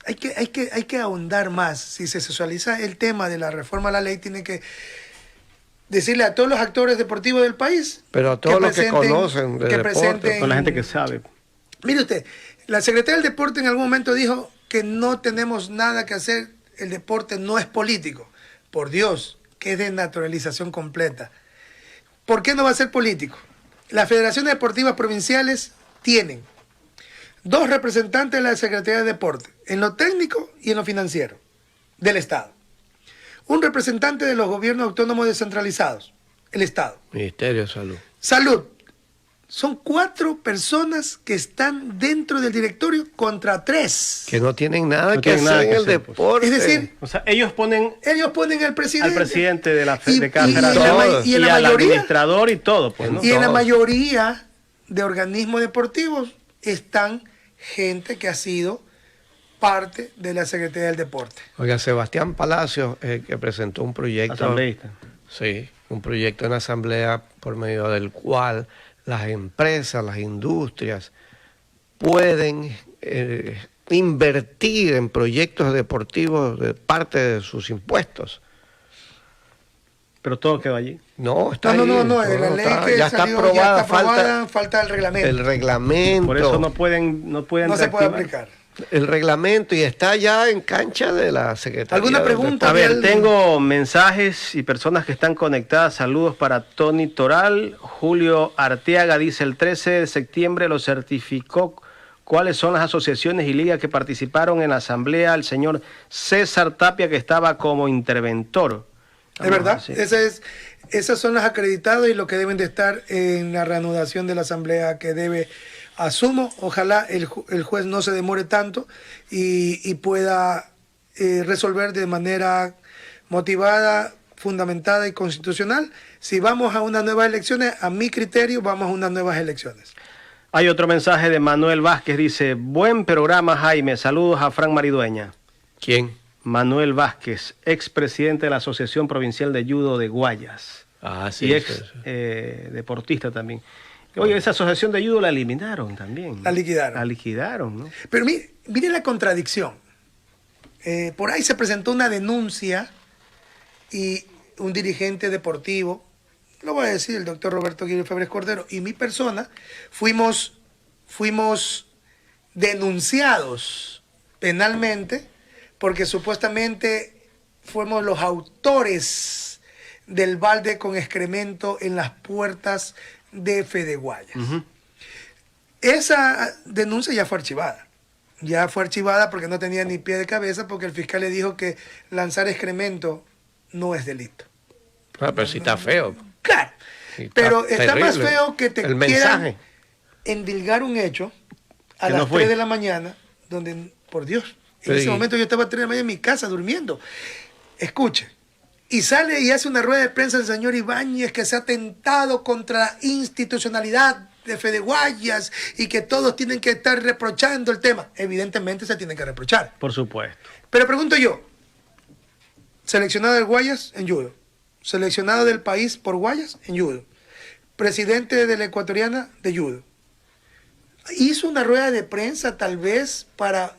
hay que ahondar más. Si se socializa el tema de la reforma a la ley, tiene que decirle a todos los actores deportivos del país, pero a todos los que conocen de deporte, con la gente que sabe. Mire usted, la Secretaría del Deporte en algún momento dijo que no tenemos nada que hacer, el deporte no es político. Por Dios, que es de naturalización completa. ¿Por qué no va a ser político? Las federaciones deportivas provinciales tienen 2 representantes de la Secretaría de Deporte, en lo técnico y en lo financiero, del Estado. Un representante de los gobiernos autónomos descentralizados, el Estado. Ministerio de Salud. Salud. Son 4 personas que están dentro del directorio contra 3. Que no tienen nada No que tienen hacer nada en que el hacer, pues. deporte. Es decir, O sea, ellos ponen al presidente. al presidente de Y cada en la federación y en y la al mayoría, administrador y todo, pues, ¿no? y en la Todos. mayoría de organismos deportivos están gente que ha sido parte de la Secretaría del Deporte. Oiga, Sebastián Palacios, que presentó un proyecto. Asambleísta. Sí, un proyecto en asamblea por medio del cual las empresas, las industrias pueden invertir en proyectos deportivos de parte de sus impuestos. Pero todo quedó allí. No, está No, ahí, la todo ley está- que ya está salió, aprobada, ya está aprobada, falta el reglamento. el reglamento. Por eso no pueden no se puede reactivar. aplicar. El reglamento y está ya en cancha de la Secretaría. ¿Alguna del pregunta? A ver, Alguien- tengo mensajes y personas que están conectadas. Saludos para Tony Toral. Julio Arteaga dice: el 13 de septiembre lo certificó. ¿Cuáles son las asociaciones y ligas que participaron en la asamblea? El señor César Tapia, que estaba como interventor. Es verdad, Sí. esas son las acreditadas y lo que deben de estar en la reanudación de la asamblea que debe, asumo, ojalá el juez no se demore tanto y pueda resolver de manera motivada, fundamentada y constitucional. Si vamos a unas nuevas elecciones, a mi criterio, vamos a unas nuevas elecciones. Hay otro mensaje de Manuel Vázquez. Dice: buen programa, Jaime. Saludos a Fran Maridueña. ¿Quién? Manuel Vázquez, expresidente de la Asociación Provincial de Judo de Guayas. Ah, Y ex deportista también. Oye, esa asociación de judo la eliminaron también, ¿no? La liquidaron. La liquidaron, ¿no? Pero mire la contradicción. Por ahí se presentó una denuncia y un dirigente deportivo, lo voy a decir, el doctor Roberto Guillermo Febres Cordero, y mi persona, fuimos denunciados penalmente porque supuestamente fuimos los autores del balde con excremento en las puertas de Fede Guayas. Esa denuncia ya fue archivada. Ya fue archivada porque no tenía ni pie de cabeza, porque el fiscal le dijo que lanzar excremento no es delito. Ah, pero sí está feo. Claro, Sí, pero está más terrible. feo que te El quieran mensaje. endilgar un hecho a Que no las fue. 3 de la mañana, donde, por Dios, en Sí. ese momento yo estaba a 3 de la mañana en mi casa durmiendo. Escuche, y sale y hace una rueda de prensa el señor Ibáñez que se ha atentado contra la institucionalidad de Fede Guayas y que todos tienen que estar reprochando el tema. Evidentemente se tienen que reprochar. Por supuesto. Pero pregunto yo, seleccionado del Guayas en judo, seleccionado del país por Guayas en judo, presidente de la Ecuatoriana de judo, hizo una rueda de prensa tal vez para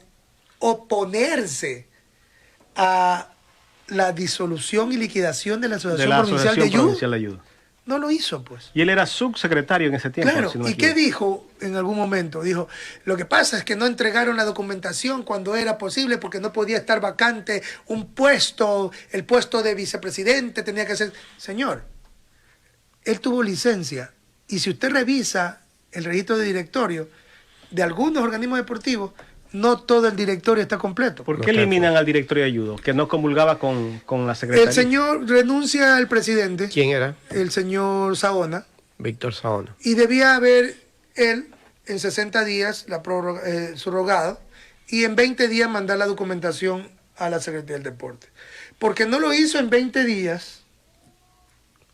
oponerse a la disolución y liquidación de la De Asociación la Provincial Asociación de Judo. Provincial de Judo. No lo hizo, pues. Y él era subsecretario en ese tiempo. Claro, si no me ¿y qué equivoco. dijo en algún momento? Dijo, lo que pasa es que no entregaron la documentación cuando era posible porque no podía estar vacante un puesto, el puesto de vicepresidente tenía que ser... Señor, él tuvo licencia y si usted revisa el registro de directorio de algunos organismos deportivos, no todo el directorio está completo. ¿Por No qué está eliminan al directorio de judo? Que no comulgaba con la secretaría. El señor renuncia al presidente, ¿Quién era? el señor Saona, Víctor Saona. y debía haber él en 60 días la surrogado y en 20 días mandar la documentación a la Secretaría del Deporte. Porque no lo hizo en 20 días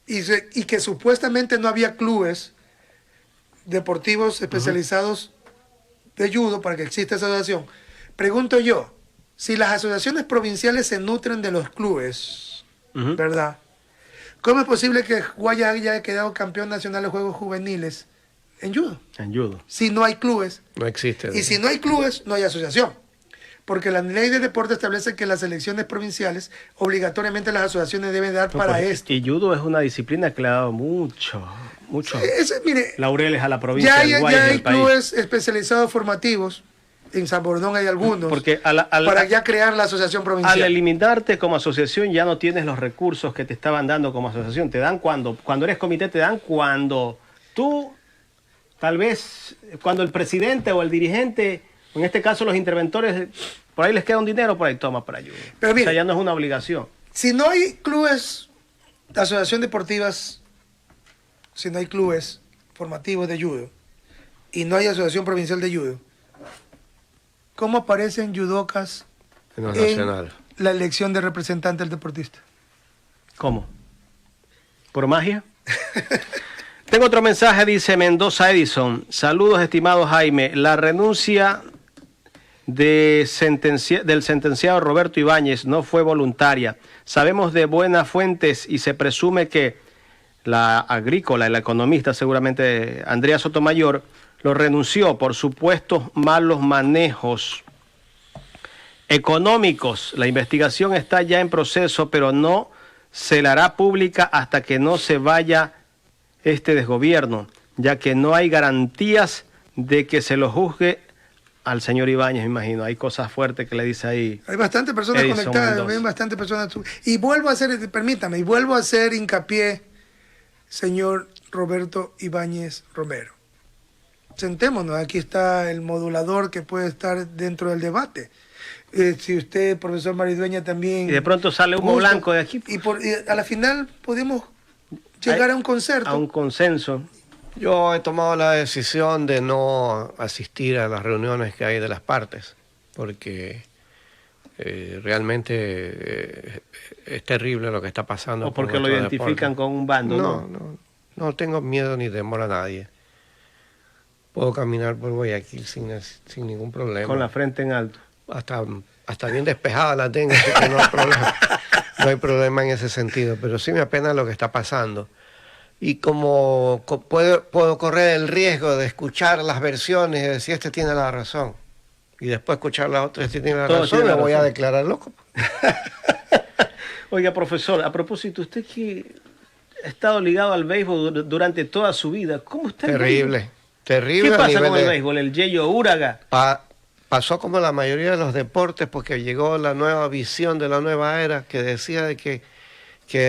y que supuestamente no había clubes deportivos especializados de judo para que exista esa asociación. Pregunto yo, si las asociaciones provinciales se nutren de los clubes, Ujú. ¿verdad? ¿Cómo es posible que Guayas haya quedado campeón nacional de Juegos Juveniles en judo? En judo. Si no hay clubes. No existe. Y si no hay clubes, no hay asociación. porque la ley de deporte establece que las elecciones provinciales obligatoriamente las asociaciones deben dar para esto. Y judo es una disciplina que le ha dado mucho Mire, laureles a la provincia del ya Guayas y hay al país. clubes especializados formativos, en San Bordón hay algunos, Porque para ya crear la asociación provincial. al eliminarte como asociación ya no tienes los recursos que te estaban dando como asociación. Te dan cuando eres comité, te dan cuando tú, tal vez, cuando el presidente o el dirigente, en este caso los interventores, por ahí les queda un dinero, por ahí toma para ayuda. Pero mire, o sea, ya no es una obligación. si no hay clubes, asociación deportivas, si no hay clubes formativos de judo y no hay asociación provincial de judo, ¿cómo aparecen judocas En lo en nacional. la elección de representante del deportista? ¿Cómo? ¿Por magia? Tengo otro mensaje, dice Mendoza Edison. Saludos, estimado Jaime. La renuncia del sentenciado Roberto Ibáñez no fue voluntaria. Sabemos de buenas fuentes y se presume que la agrícola, el economista seguramente Andrea Sotomayor, lo renunció por supuestos malos manejos económicos. La investigación está ya en proceso, pero no se la hará pública hasta que no se vaya este desgobierno, ya que no hay garantías de que se lo juzgue al señor Ibáñez, me imagino. Hay cosas fuertes que le dice ahí. Hay bastantes personas Edison conectadas, Mendoza. ven bastantes personas. Y vuelvo a hacer, permítame, y vuelvo a hacer hincapié, señor Roberto Ibáñez Romero. Sentémonos, aquí está el modulador que puede estar dentro del debate. Si usted, profesor Maridueña, también... Y de pronto sale humo gusta, blanco de aquí. Y a la final podemos llegar a un concerto. A un consenso. Yo he tomado la decisión de no asistir a las reuniones que hay de las partes, porque realmente es terrible lo que está pasando. O porque con lo nuestro identifican deporte. con un bando, ¿no? No tengo miedo ni temor a nadie. Puedo caminar por Guayaquil sin ningún problema. Con la frente en alto. Hasta bien despejada la tengo, así que no hay problema. No hay problema en ese sentido, pero sí me apena lo que está pasando. Y como puedo correr el riesgo de escuchar las versiones y decir, este tiene la razón, y después escuchar la otra, este tiene la Todos razón, tienen me la voy a razón. declarar loco. Oiga, profesor, a propósito, usted que ha estado ligado al béisbol durante toda su vida, ¿cómo está el béisbol? Terrible. ¿Qué a pasa nivel con el de- béisbol? El Yeyo Úraga. Pasó como la mayoría de los deportes, porque llegó la nueva visión de la nueva era que decía de que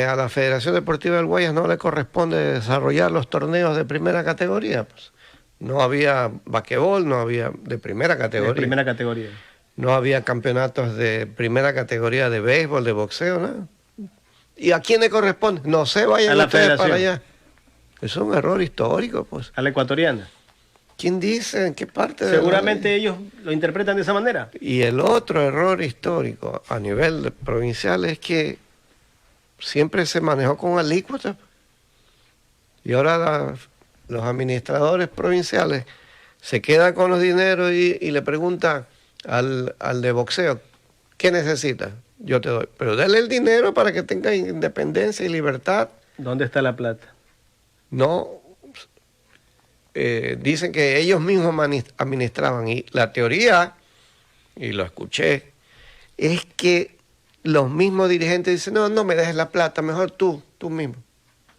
a la Federación Deportiva del Guayas no le corresponde desarrollar los torneos de primera categoría. Pues. No había basquetbol, no había de primera categoría. De primera categoría. No había campeonatos de primera categoría de béisbol, de boxeo, nada. ¿Y a quién le corresponde? No sé, vayan A la ustedes para federación. allá. Es un error histórico, pues. A la ecuatoriana. ¿Quién dice? ¿En qué parte? Seguramente ellos lo interpretan de esa manera. Y el otro error histórico a nivel provincial es que siempre se manejó con alícuotas. Y ahora los administradores provinciales se quedan con los dineros y le preguntan al de boxeo, ¿qué necesita? Yo te doy. Pero dale el dinero para que tenga independencia y libertad. ¿Dónde está la plata? No, dicen que ellos mismos administraban. Y la teoría, y lo escuché, es que los mismos dirigentes dicen, no me dejes la plata, mejor tú mismo.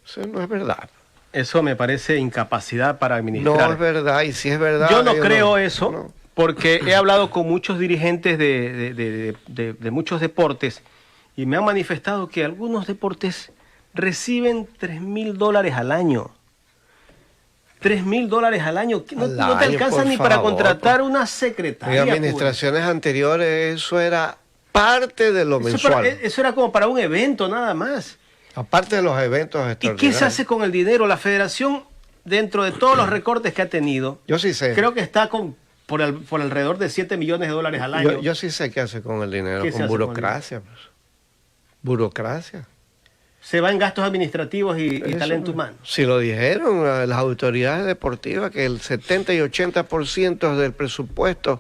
Eso no es verdad. Eso me parece incapacidad para No administrar. es verdad, y si es verdad... Yo no ellos creo eso, no. porque he hablado con muchos dirigentes de muchos deportes y me han manifestado que algunos deportes reciben $3,000 al año. $3,000 al año. No, Al no te año, alcanza por ni para favor, contratar una En secretaria. administraciones anteriores eso era parte de lo Eso, mensual. eso era como para un evento nada más. Aparte de los eventos ¿Y extraordinarios. qué se hace con el dinero? La federación, dentro de todos los recortes que ha tenido, Yo sí sé. creo que está por alrededor de $7 millones al año. Yo sí sé qué hace con el dinero, ¿Qué se con hace con el burocracia. Pues. Burocracia. Se va en gastos administrativos y Eso, talento humano. Si lo dijeron las autoridades deportivas, que el 70 y 80% del presupuesto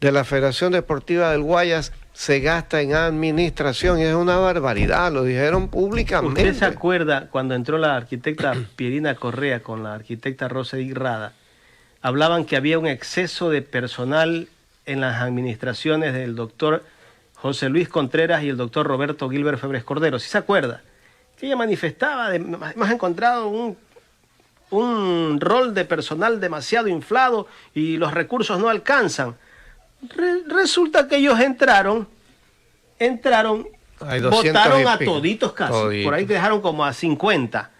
de la Federación Deportiva del Guayas se gasta en administración, y es una barbaridad, lo dijeron públicamente. ¿Usted se acuerda cuando entró la arquitecta Pierina Correa con la arquitecta Rosa Rada? Hablaban que había un exceso de personal en las administraciones del doctor José Luis Contreras y el doctor Roberto Gilbert Febres Cordero, ¿sí se acuerda? Que ella manifestaba, hemos encontrado un rol de personal demasiado inflado y los recursos no alcanzan. Resulta que ellos entraron, Hay 200 votaron y a pico. toditos casi, Toditos. por ahí dejaron como a 50.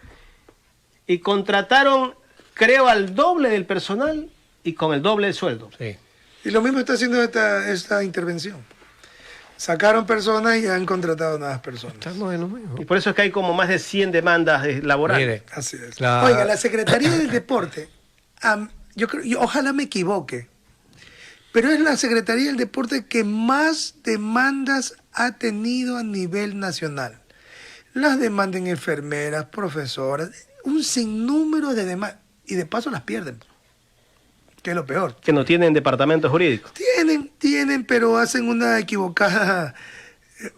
Y contrataron, creo, al doble del personal y con el doble del sueldo. Sí. Y lo mismo está haciendo esta intervención. Sacaron personas y han contratado nuevas personas. Estamos en lo mismo. Y por eso es que hay como más de 100 demandas laborales. Mire, Así es. La- Oiga, la Secretaría del Deporte, ojalá me equivoque, pero es la Secretaría del Deporte que más demandas ha tenido a nivel nacional. Las demandan enfermeras, profesoras, un sinnúmero de demandas. Y de paso las pierden, que es lo peor. Que no tienen departamento jurídico. Tienen, pero hacen una equivocada,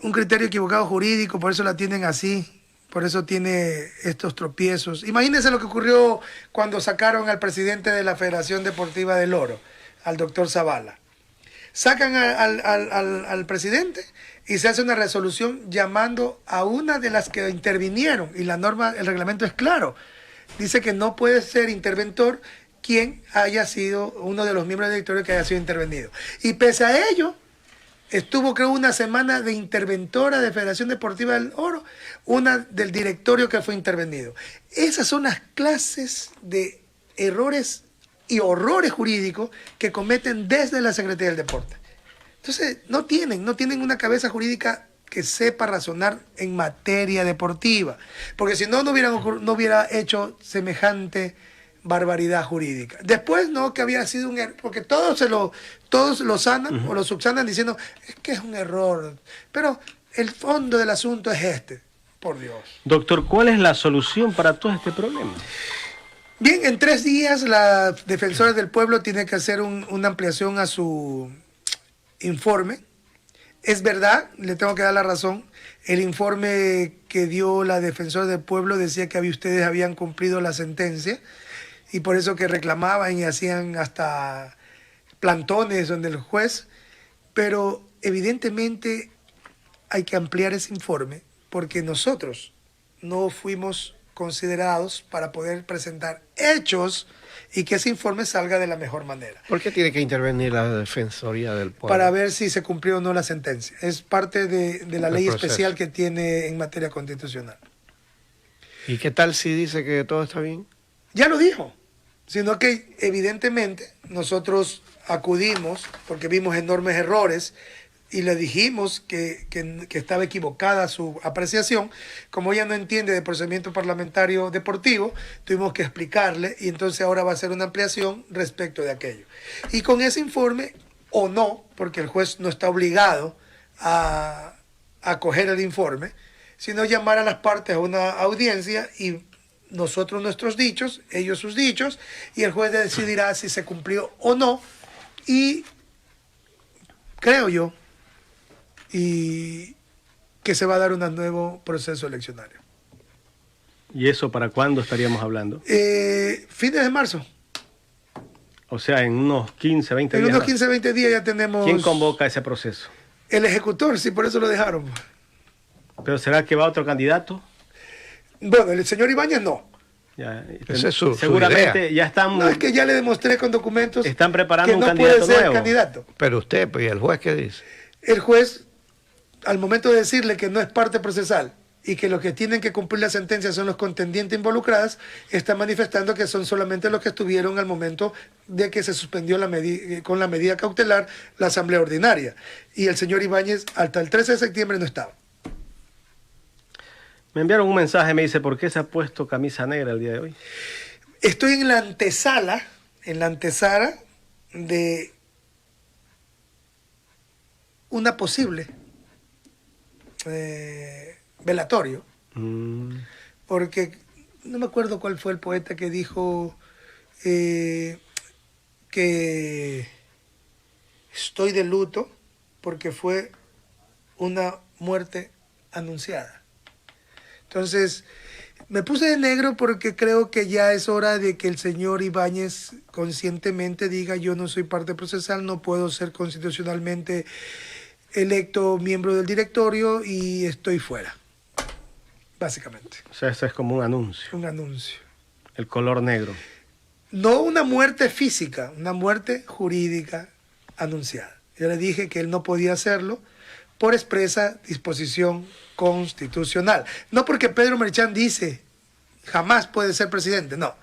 un criterio equivocado jurídico, por eso la tienen así, por eso tiene estos tropiezos. Imagínense lo que ocurrió cuando sacaron al presidente de la Federación Deportiva del Oro, al doctor Zavala. Sacan al presidente y se hace una resolución llamando a una de las que intervinieron, y la norma, el reglamento es claro. Dice que no puede ser interventor quien haya sido uno de los miembros del directorio que haya sido intervenido. Y pese a ello, estuvo creo una semana de interventora de Federación Deportiva del Oro, una del directorio que fue intervenido. Esas son las clases de errores y horrores jurídicos que cometen desde la Secretaría del Deporte. Entonces, no tienen una cabeza jurídica que sepa razonar en materia deportiva, porque si no, no hubiera hecho semejante barbaridad jurídica. Después, no, que había sido un error, porque todos lo sanan o lo subsanan diciendo, es que es un error, pero el fondo del asunto es este, por Dios. Doctor, ¿cuál es la solución para todo este problema? Bien, en 3 días la Defensora del Pueblo tiene que hacer una ampliación a su informe. Es verdad, le tengo que dar la razón, el informe que dio la Defensora del Pueblo decía que ustedes habían cumplido la sentencia y por eso que reclamaban y hacían hasta plantones donde el juez, pero evidentemente hay que ampliar ese informe porque nosotros no fuimos considerados para poder presentar hechos y que ese informe salga de la mejor manera. ¿Por qué tiene que intervenir la Defensoría del Pueblo? Para ver si se cumplió o no la sentencia. Es parte de la El ley proceso. especial que tiene en materia constitucional. ¿Y qué tal si dice que todo está bien? Ya lo dijo, sino que evidentemente nosotros acudimos porque vimos enormes errores y le dijimos que estaba equivocada su apreciación. Como ella no entiende de procedimiento parlamentario deportivo, tuvimos que explicarle y entonces ahora va a hacer una ampliación respecto de aquello. Y con ese informe, o no, porque el juez no está obligado a acoger el informe, sino llamar a las partes a una audiencia y nosotros nuestros dichos, ellos sus dichos, y el juez decidirá si se cumplió o no. Y creo yo y que se va a dar un nuevo proceso eleccionario. ¿Y eso para cuándo estaríamos hablando? Fines de marzo. O sea, en unos 15, 20 En días. unos más. 15, 20 días ya tenemos... ¿Quién convoca ese proceso? El ejecutor, sí, por eso lo dejaron. ¿Pero será que va otro candidato? Bueno, el señor Ibáñez no. Ya, Esa es su seguramente idea. ya están, No, es que ya le demostré con documentos están preparando que un no candidato puede ser nuevo. candidato. Pero usted, pues, ¿y el juez qué dice? El juez, al momento de decirle que no es parte procesal y que los que tienen que cumplir la sentencia son los contendientes involucrados, está manifestando que son solamente los que estuvieron al momento de que se suspendió con la medida cautelar la asamblea ordinaria. Y el señor Ibáñez hasta el 13 de septiembre no estaba. Me enviaron un mensaje, me dice, ¿por qué se ha puesto camisa negra el día de hoy? Estoy en la antesala de una posible velatorio, porque no me acuerdo cuál fue el poeta que dijo que estoy de luto porque fue una muerte anunciada. Entonces, me puse de negro porque creo que ya es hora de que el señor Ibáñez conscientemente diga: yo no soy parte procesal, no puedo ser constitucionalmente electo miembro del directorio y estoy fuera. Básicamente. O sea, eso es como un anuncio. Un anuncio. El color negro. No una muerte física, una muerte jurídica anunciada. Yo le dije que él no podía hacerlo por expresa disposición constitucional. No porque Pedro Merchán dice jamás puede ser presidente, no.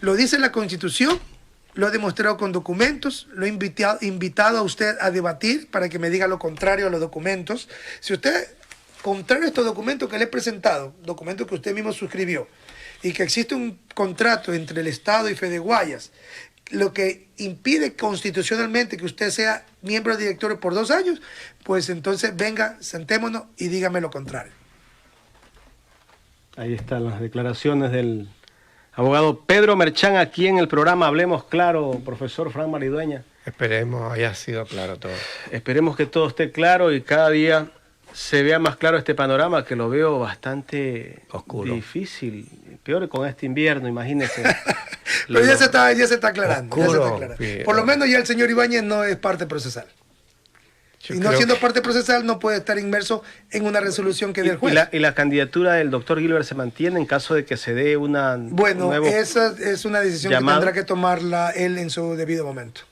Lo dice la Constitución, lo he demostrado con documentos, lo he invitado a usted a debatir para que me diga lo contrario a los documentos. Si usted, contrario a estos documentos que le he presentado, documentos que usted mismo suscribió, y que existe un contrato entre el Estado y Fede Guayas, lo que impide constitucionalmente que usted sea miembro del directorio por 2 años, pues entonces venga, sentémonos y dígame lo contrario. Ahí están las declaraciones del abogado Pedro Merchán aquí en el programa Hablemos Claro, profesor Frank Maridueña. Esperemos haya sido claro todo. Esperemos que todo esté claro y cada día se vea más claro este panorama, que lo veo bastante oscuro, difícil, peor con este invierno, imagínense. Pero ya se está aclarando. Oscuro, ya se está aclarando. Por lo menos ya el señor Ibáñez no es parte procesal. Y no siendo parte procesal no puede estar inmerso en una resolución que dé el juez. ¿Y la candidatura del doctor Gilbert se mantiene en caso de que se dé una... Bueno, esa es una decisión que tendrá que tomarla él en su debido momento.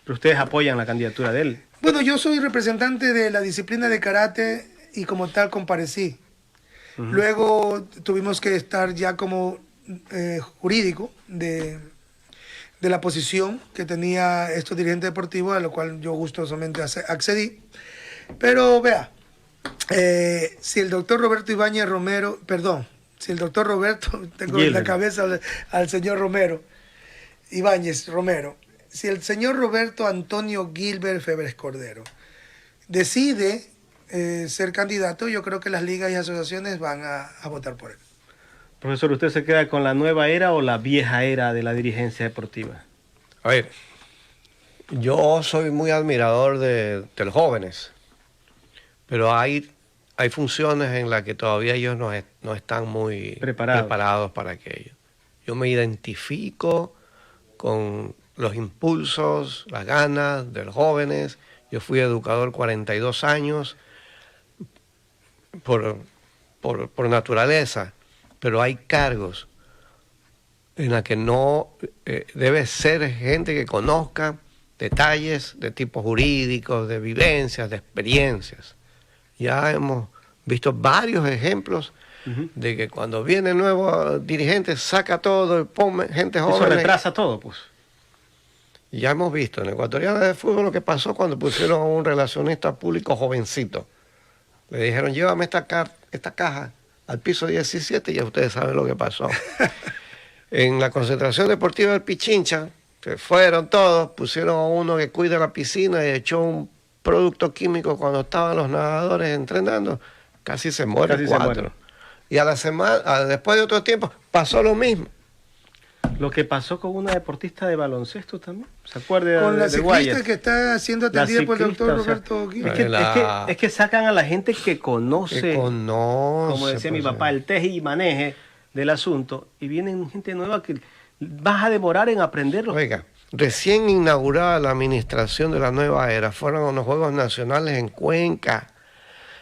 ¿Pero ustedes apoyan la candidatura de él? Bueno, yo soy representante de la disciplina de karate y como tal comparecí. Luego tuvimos que estar ya como jurídico de la posición que tenía estos dirigentes deportivos, a lo cual yo gustosamente accedí. Pero vea, si el doctor Roberto Ibáñez Romero, perdón, si el doctor Roberto, tengo en la cabeza al señor Romero, Ibáñez Romero, si el señor Roberto Antonio Gilbert Febres Cordero decide ser candidato, yo creo que las ligas y asociaciones van a votar por él. Profesor, ¿usted se queda con la nueva era o la vieja era de la dirigencia deportiva? A ver, yo soy muy admirador de los jóvenes, pero hay funciones en las que todavía ellos no están muy preparados para aquello. Yo me identifico con los impulsos, las ganas de los jóvenes. Yo fui educador 42 años por naturaleza, pero hay cargos en la que no debe ser gente que conozca detalles de tipo jurídico, de vivencias, de experiencias. Ya hemos visto varios ejemplos de que cuando viene el nuevo dirigente saca todo, pone gente joven. Eso retrasa todo, pues. Ya hemos visto en Ecuatoriana de Fútbol lo que pasó cuando pusieron a un relacionista público jovencito. Le dijeron: llévame esta caja al piso 17, y ya ustedes saben lo que pasó. En la concentración deportiva del Pichincha, que fueron todos, pusieron a uno que cuida la piscina y echó un producto químico cuando estaban los nadadores entrenando, casi se mueren 4. Y a la semana, después de otro tiempo, pasó lo mismo. Lo que pasó con una deportista de baloncesto también, ¿se acuerda? Con la ciclista Guayas, que está siendo atendida por el doctor Roberto Gilbert. Es que sacan a la gente que conoce, como decía mi papá, el teje y maneje del asunto, y vienen gente nueva que vas a demorar en aprenderlo. Oiga, recién inaugurada la administración de la nueva era, fueron los Juegos Nacionales en Cuenca.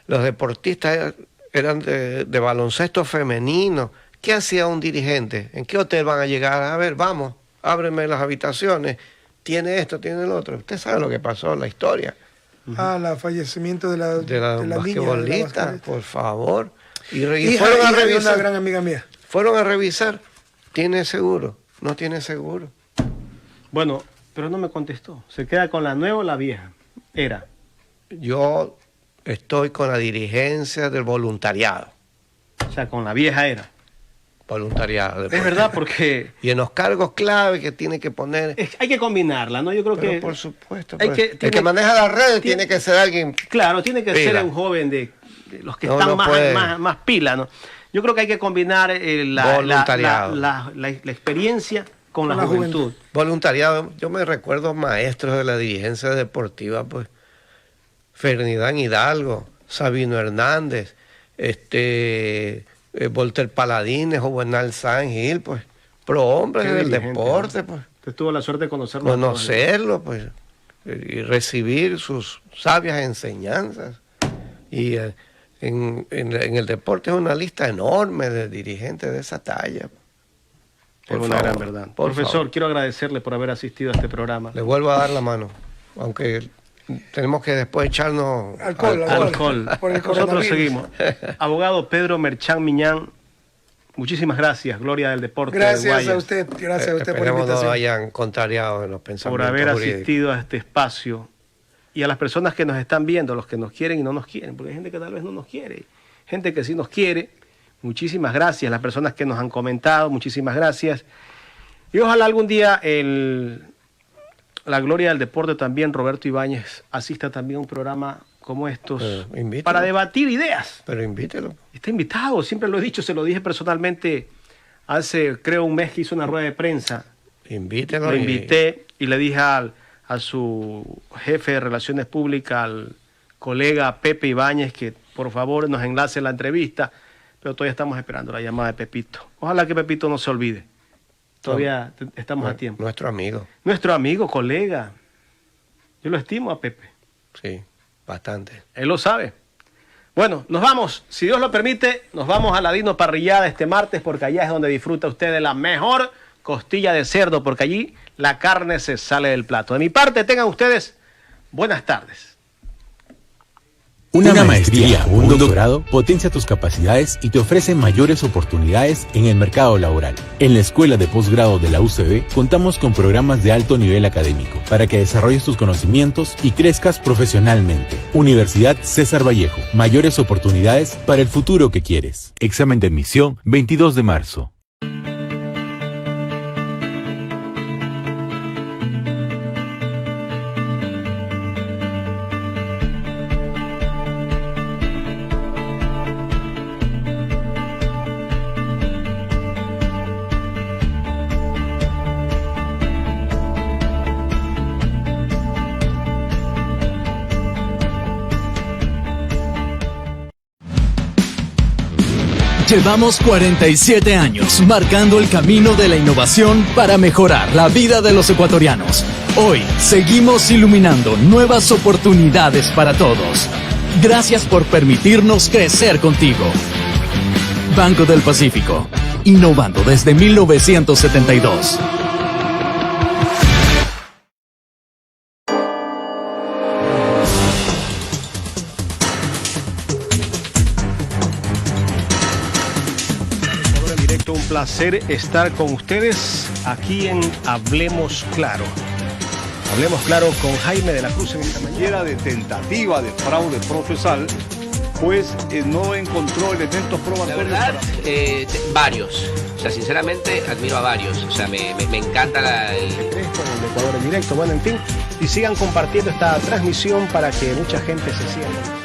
Los deportistas eran de baloncesto femenino. ¿Qué hacía un dirigente? ¿En qué hotel van a llegar? A ver, vamos, ábreme las habitaciones. Tiene esto, tiene el otro. Usted sabe lo que pasó en la historia. El fallecimiento de la basquetbolista, niña. por favor. Y fueron a revisar. Una gran amiga mía. Fueron a revisar. ¿Tiene seguro? No tiene seguro. Bueno, pero no me contestó. ¿Se queda con la nueva o la vieja era? Yo estoy con la dirigencia del voluntariado. O sea, con la vieja era. Voluntariado. Es verdad, porque... Y en los cargos clave que tiene que poner... Hay que combinarla, ¿no? Yo creo que... por supuesto. El que maneja las redes tiene que ser alguien... Claro, tiene que ser un joven de los que están más pila, ¿no? Yo creo que hay que combinar la experiencia con la juventud. Voluntariado. Yo me recuerdo maestros de la dirigencia deportiva, pues, Ferdinand Hidalgo, Sabino Hernández, Volter Paladines o Bernal San Gil, pues, pro hombres del deporte, pues. Usted tuvo la suerte de conocerlo. Conocerlo, pues, y recibir sus sabias enseñanzas. Y en el deporte es una lista enorme de dirigentes de esa talla. Es una gran verdad. Profesor, quiero agradecerle por haber asistido a este programa. Le vuelvo a dar la mano, aunque tenemos que después echarnos alcohol. Nosotros seguimos. Abogado Pedro Merchán Miñán, muchísimas gracias. Gloria del deporte. Gracias a usted por la invitación. No hayan contrariado en los pensamientos por haber jurídicos. asistido a este espacio, y a las personas que nos están viendo, los que nos quieren y no nos quieren, porque hay gente que tal vez no nos quiere, gente que sí nos quiere. Muchísimas gracias. Las personas que nos han comentado, muchísimas gracias. Y ojalá algún día la gloria del deporte también, Roberto Ibáñez, asista también a un programa como estos para debatir ideas. Pero invítelo. Está invitado, siempre lo he dicho, se lo dije personalmente hace, creo, un mes que hizo una rueda de prensa. Invítelo. Lo invité y le dije a su jefe de Relaciones Públicas, al colega Pepe Ibáñez, que por favor nos enlace la entrevista, pero todavía estamos esperando la llamada de Pepito. Ojalá que Pepito no se olvide. Todavía estamos a tiempo. Nuestro amigo. Nuestro amigo, colega. Yo lo estimo a Pepe. Sí, bastante. Él lo sabe. Bueno, nos vamos. Si Dios lo permite, nos vamos a la Dino Parrillada este martes, porque allá es donde disfruta usted de la mejor costilla de cerdo, porque allí la carne se sale del plato. De mi parte, tengan ustedes buenas tardes. Una maestría o un doctorado potencia tus capacidades y te ofrece mayores oportunidades en el mercado laboral. En la Escuela de Posgrado de la UCB contamos con programas de alto nivel académico para que desarrolles tus conocimientos y crezcas profesionalmente. Universidad César Vallejo, mayores oportunidades para el futuro que quieres. Examen de admisión 22 de marzo. Llevamos 47 años marcando el camino de la innovación para mejorar la vida de los ecuatorianos. Hoy seguimos iluminando nuevas oportunidades para todos. Gracias por permitirnos crecer contigo. Banco del Pacífico, innovando desde 1972. Un placer estar con ustedes aquí en Hablemos Claro. Hablemos Claro con Jaime de la Cruz en esta mañana. De tentativa de fraude procesal, pues no encontró elementos probatorios. La verdad, varios. O sea, sinceramente admiro a varios. O sea, me encanta el Ecuador en directo. Bueno, en fin, y sigan compartiendo esta transmisión para que mucha gente se sienta.